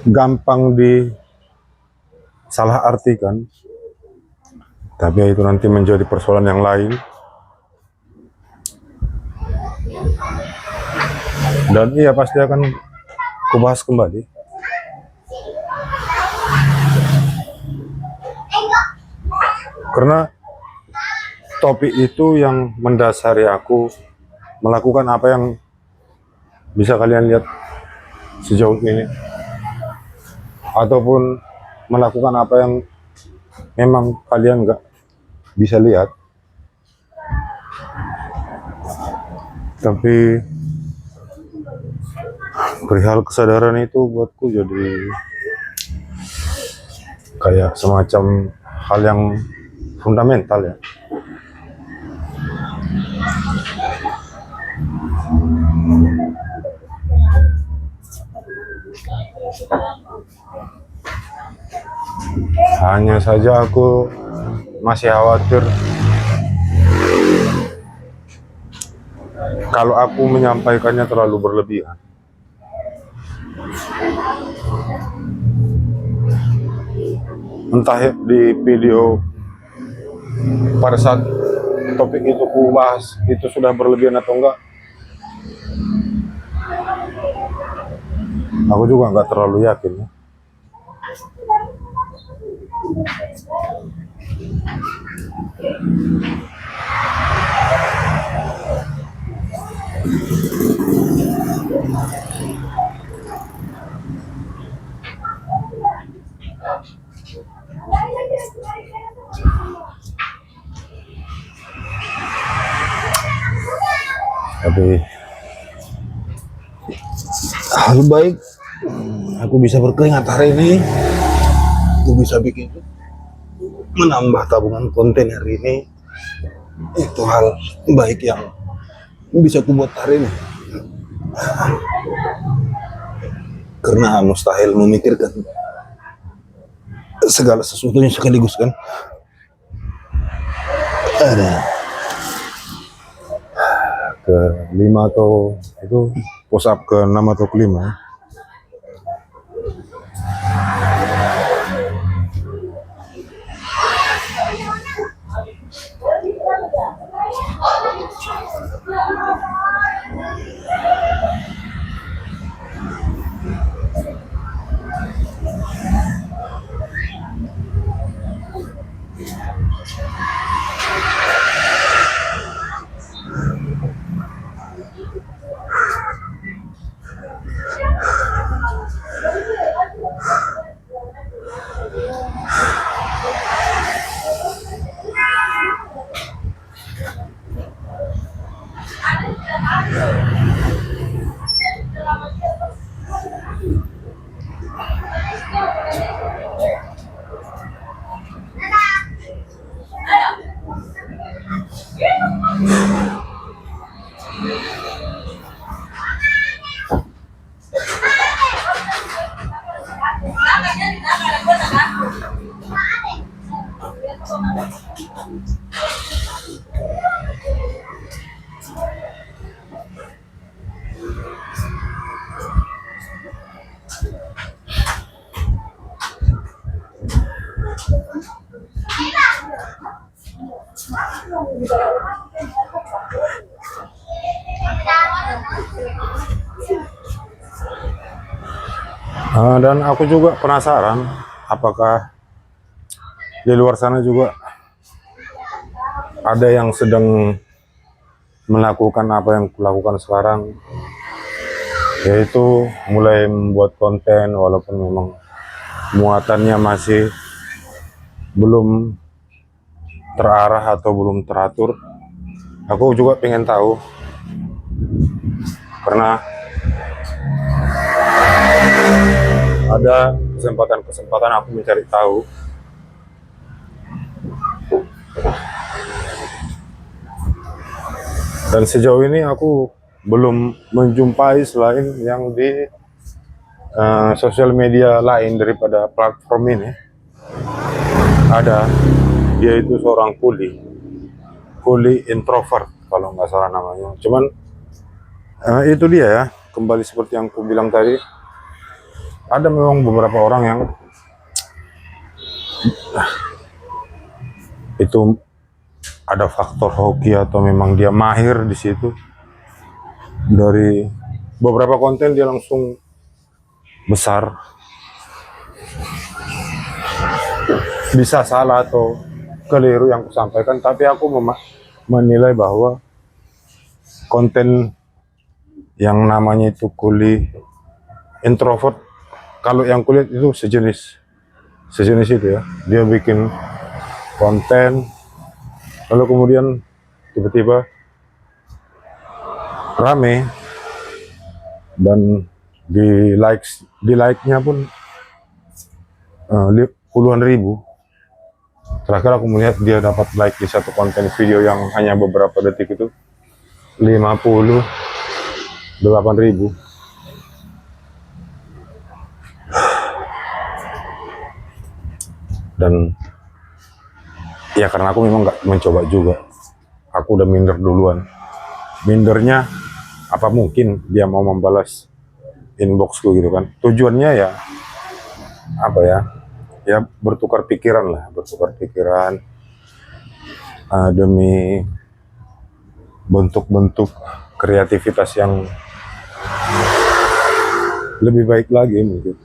gampang disalah artikan. Tapi itu nanti menjadi persoalan yang lain. Dan iya pasti akan kubahas kembali. Karena topik itu yang mendasari aku melakukan apa yang bisa kalian lihat sejauh ini, ataupun melakukan apa yang memang kalian nggak bisa lihat. Tapi perihal kesadaran itu buatku jadi kayak semacam hal yang fundamental ya. Hanya saja aku masih khawatir kalau aku menyampaikannya terlalu berlebihan. Entah ya, di video pada saat topik itu ku bahas itu sudah berlebihan atau enggak, aku juga nggak terlalu yakin ya. Tapi lebih baik aku bisa berkeringat hari ini, aku bisa bikin menambah tabungan konten hari ini. Itu hal baik yang bisa aku buat hari ini, karena mustahil memikirkan segala sesuatunya sekaligus kan. Ada ke-5 atau itu push up ke-6 atau ke-5 ya. Dan aku juga penasaran apakah di luar sana juga ada yang sedang melakukan apa yang kulakukan sekarang, yaitu mulai membuat konten walaupun memang muatannya masih belum terarah atau belum teratur. Aku juga pengen tahu, karena ada kesempatan aku mencari tahu. Dan sejauh ini aku belum menjumpai selain yang di sosial media lain daripada platform ini. Ada, dia itu seorang kuli introvert kalau nggak salah namanya. Cuman itu dia ya, kembali seperti yang aku bilang tadi, ada memang beberapa orang yang itu ada faktor hoki atau memang dia mahir di situ. Dari beberapa konten dia langsung besar. Bisa salah atau keliru yang aku sampaikan, tapi aku menilai bahwa konten yang namanya itu kuli introvert, kalau yang kulihat itu sejenis itu ya. Dia bikin konten lalu kemudian tiba-tiba rame, dan di like-nya pun puluhan ribu. Terakhir aku melihat dia dapat like di satu konten video yang hanya beberapa detik itu 58.000. Dan ya karena aku memang nggak mencoba juga, aku udah minder duluan. Mindernya apa mungkin dia mau membalas inboxku gitu kan? Tujuannya ya apa ya? Ya bertukar pikiran lah, bertukar pikiran demi bentuk-bentuk kreativitas yang lebih baik lagi mungkin.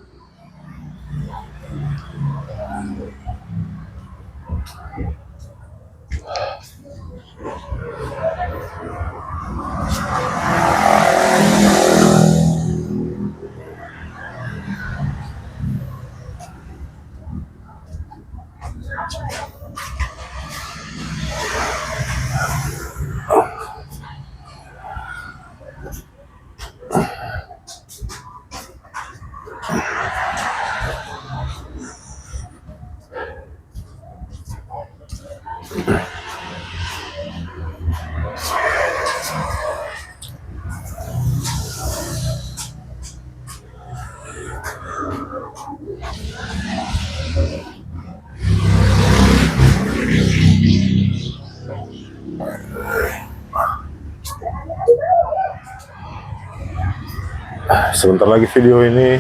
Sebentar lagi video ini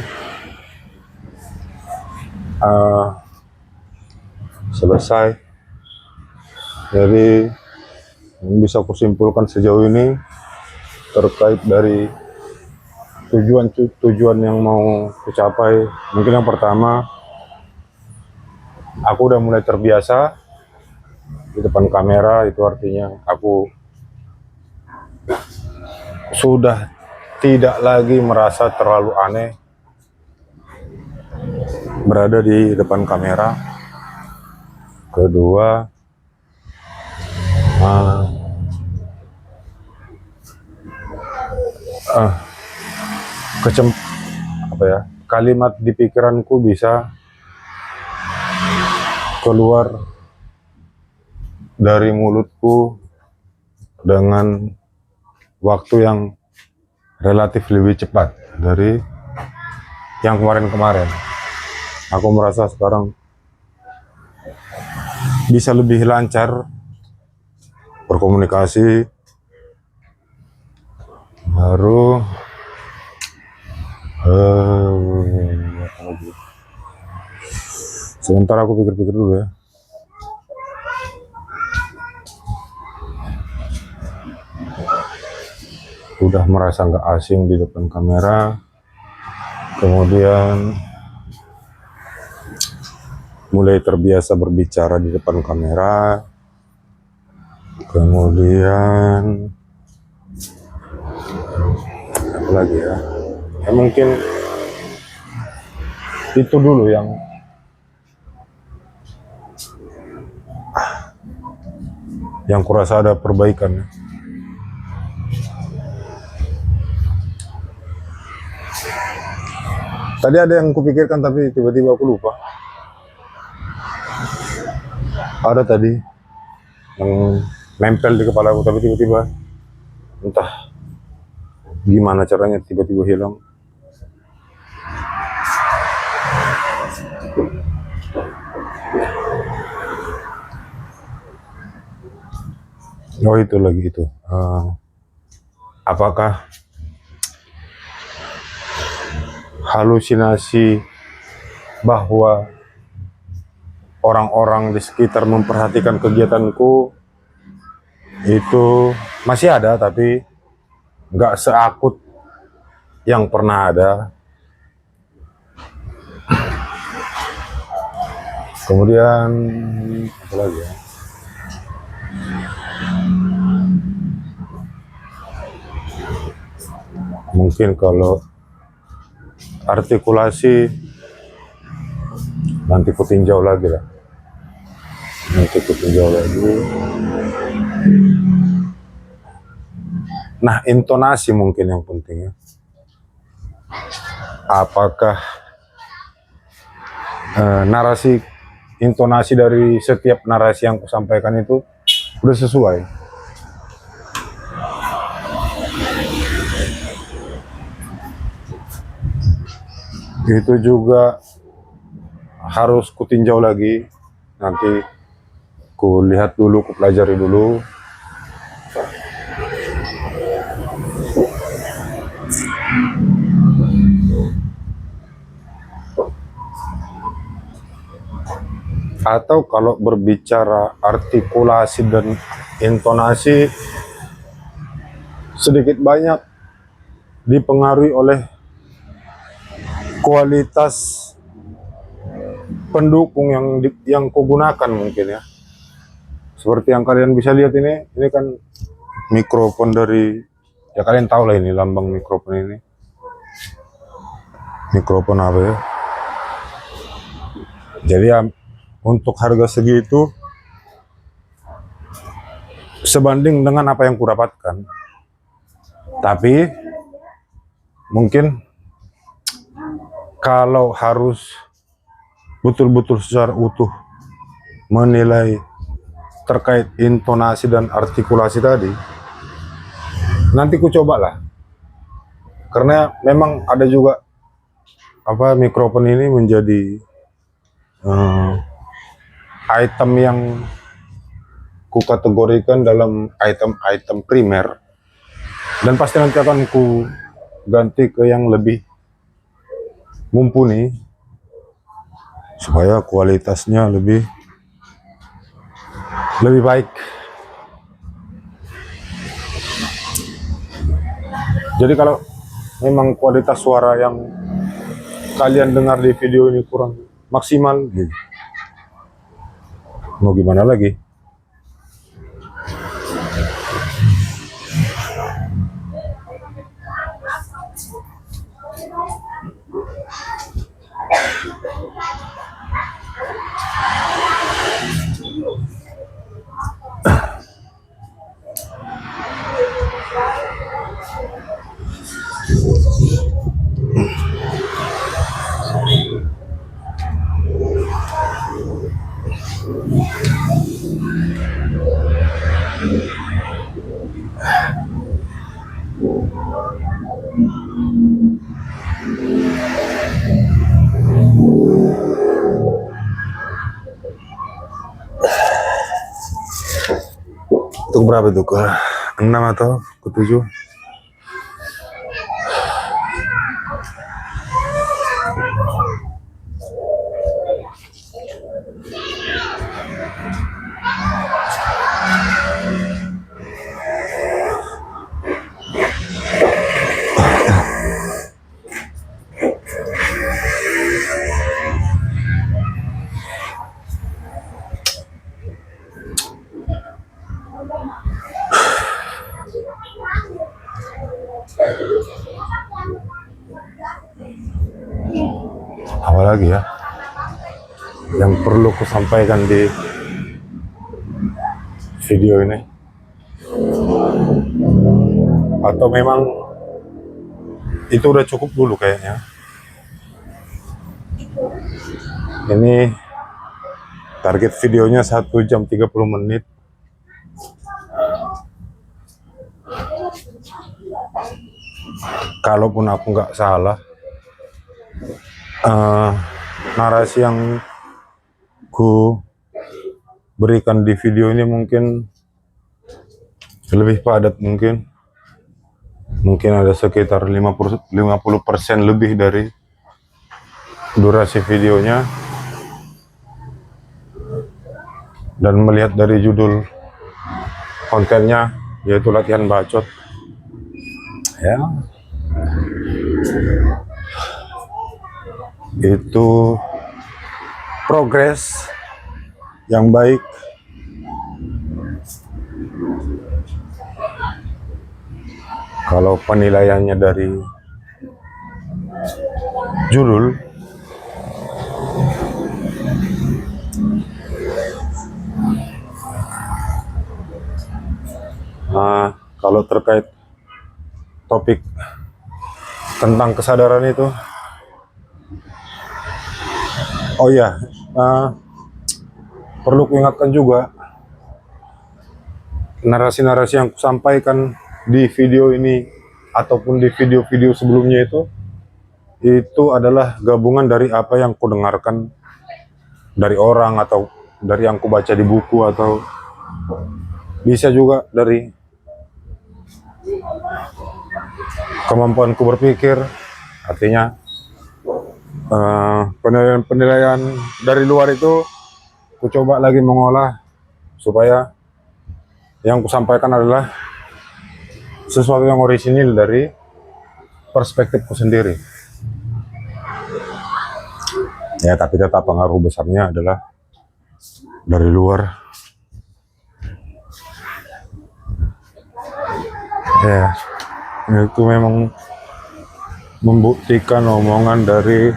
selesai. Jadi yang bisa aku simpulkan sejauh ini terkait dari tujuan yang mau kucapai, mungkin yang pertama, aku udah mulai terbiasa di depan kamera. Itu artinya aku sudah tidak lagi merasa terlalu aneh berada di depan kamera. Kedua, kalimat di pikiranku bisa keluar dari mulutku dengan waktu yang relatif lebih cepat dari yang kemarin-kemarin. Aku merasa sekarang bisa lebih lancar berkomunikasi. Baru sebentar aku pikir-pikir dulu ya. Udah merasa nggak asing di depan kamera, kemudian mulai terbiasa berbicara di depan kamera, kemudian apa lagi ya? Ya mungkin itu dulu yang kurasa ada perbaikan. Tadi ada yang kupikirkan tapi tiba-tiba aku lupa. Ada tadi yang nempel di kepala aku tapi tiba-tiba entah gimana caranya tiba-tiba hilang. Oh itu lagi itu. Apakah halusinasi bahwa orang-orang di sekitar memperhatikan kegiatanku itu masih ada, tapi nggak seakut yang pernah ada. Kemudian apa lagi ya? Mungkin kalau artikulasi nanti kutinjau lagi lah. Nanti kutinjau lagi. Nah, intonasi mungkin yang penting ya. Apakah narasi intonasi dari setiap narasi yang kusampaikan itu udah sesuai. Itu juga harus kutinjau lagi, nanti ku lihat dulu, ku pelajari dulu. Atau kalau berbicara artikulasi dan intonasi, sedikit banyak dipengaruhi oleh kualitas pendukung yang kugunakan mungkin ya. Seperti yang kalian bisa lihat ini kan mikrofon dari, ya kalian tahu lah ini lambang mikrofon ini. Mikrofon apa ya? Jadi ya, untuk harga segitu sebanding dengan apa yang kudapatkan. Tapi mungkin kalau harus betul-betul secara utuh menilai terkait intonasi dan artikulasi tadi, nanti ku cobalah. Karena memang ada juga mikrofon ini menjadi item yang ku kategorikan dalam item-item primer, dan pasti nanti akan ku ganti ke yang lebih mumpuni supaya kualitasnya lebih baik. Jadi kalau memang kualitas suara yang kalian dengar di video ini kurang maksimal, mau gimana lagi? Untuk berapa itu? Ke 6 atau ke 7? Apalagi ya yang perlu ku sampaikan di video ini, atau memang itu udah cukup dulu kayaknya. Ini target videonya 1 jam 30 menit. Kalaupun aku nggak salah, narasi yang ku berikan di video ini mungkin lebih padat, mungkin ada sekitar 50% lebih dari durasi videonya. Dan melihat dari judul kontennya, yaitu latihan bacot ya, itu progres yang baik. Kalau penilaiannya dari judul, kalau terkait topik tentang kesadaran itu, oh ya, perlu kuingatkan juga, narasi-narasi yang kusampaikan di video ini ataupun di video-video sebelumnya itu adalah gabungan dari apa yang kudengarkan dari orang, atau dari yang kubaca di buku, atau bisa juga dari kemampuanku berpikir. Artinya penilaian dari luar itu ku coba lagi mengolah supaya yang kusampaikan adalah sesuatu yang orisinil dari perspektifku sendiri. Ya, tapi tetap pengaruh besarnya adalah dari luar. Ya, itu memang membuktikan omongan dari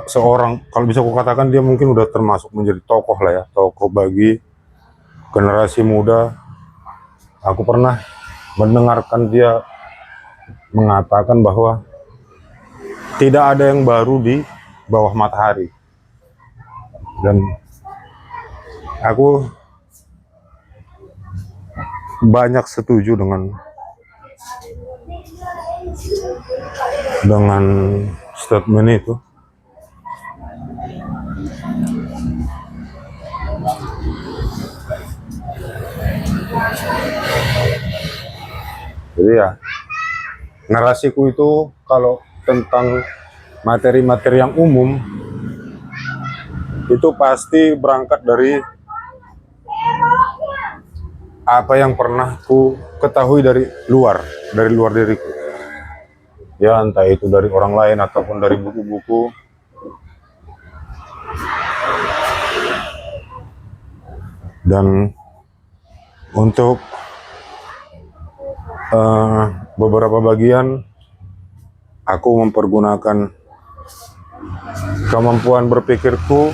seorang, kalau bisa kukatakan dia mungkin udah termasuk menjadi tokoh lah ya, tokoh bagi generasi muda. Aku pernah mendengarkan dia mengatakan bahwa tidak ada yang baru di bawah matahari, dan aku banyak setuju dengan statement itu. Jadi ya, narasiku itu kalau tentang materi-materi yang umum itu pasti berangkat dari apa yang pernah ku ketahui dari luar diriku. Ya, entah itu dari orang lain ataupun dari buku-buku. Dan untuk beberapa bagian aku mempergunakan kemampuan berpikirku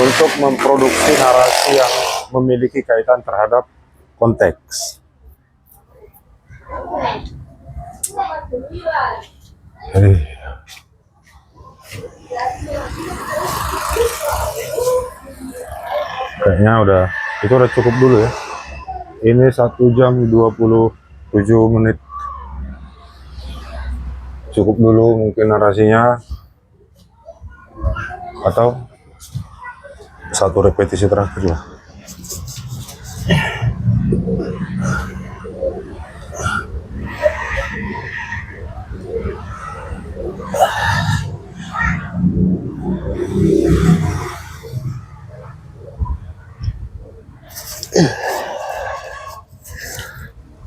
untuk memproduksi narasi yang memiliki kaitan terhadap konteks. Jadi, kayaknya itu udah cukup dulu ya. Ini 1 jam 27 menit. Cukup dulu mungkin narasinya, atau satu repetisi terakhir lah.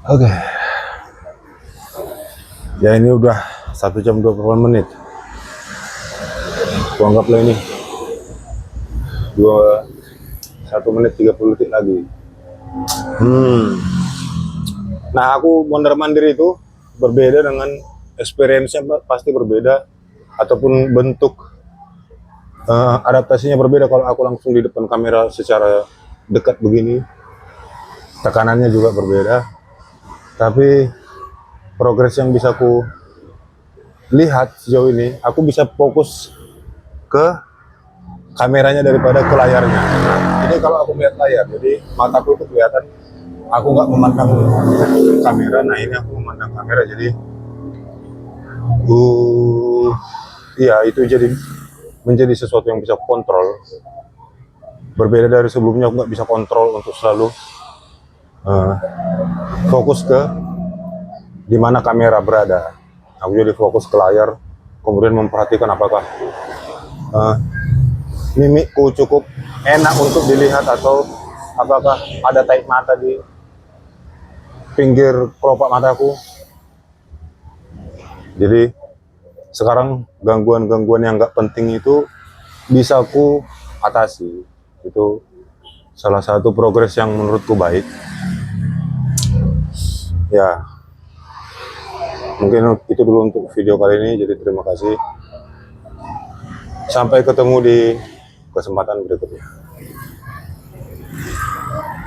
Oke. Ya, ini udah 1 jam 28 menit. Aku anggaplah ini 1 menit 30 detik lagi. Nah, aku mondar mandir itu berbeda dengan experience-nya, pasti berbeda, ataupun bentuk adaptasinya berbeda kalau aku langsung di depan kamera secara dekat begini. Tekanannya juga berbeda, tapi progres yang bisa aku lihat sejauh ini, aku bisa fokus ke kameranya daripada ke layarnya. Nah, ini kalau aku melihat layar, jadi mataku itu kelihatan, aku nggak memandang kamera. Nah, ini aku memandang kamera, jadi iya, itu menjadi sesuatu yang bisa kontrol. Berbeda dari sebelumnya, aku nggak bisa kontrol untuk selalu fokus ke di mana kamera berada. Aku jadi fokus ke layar, kemudian memperhatikan apakah mimikku cukup enak untuk dilihat, atau apakah ada tarik mata di pinggir kelopak mataku. Jadi sekarang gangguan-gangguan yang nggak penting itu bisa aku atasi. Itu salah satu progres yang menurutku baik. Ya, mungkin itu dulu untuk video kali ini. Jadi terima kasih. Sampai ketemu di kesempatan berikutnya.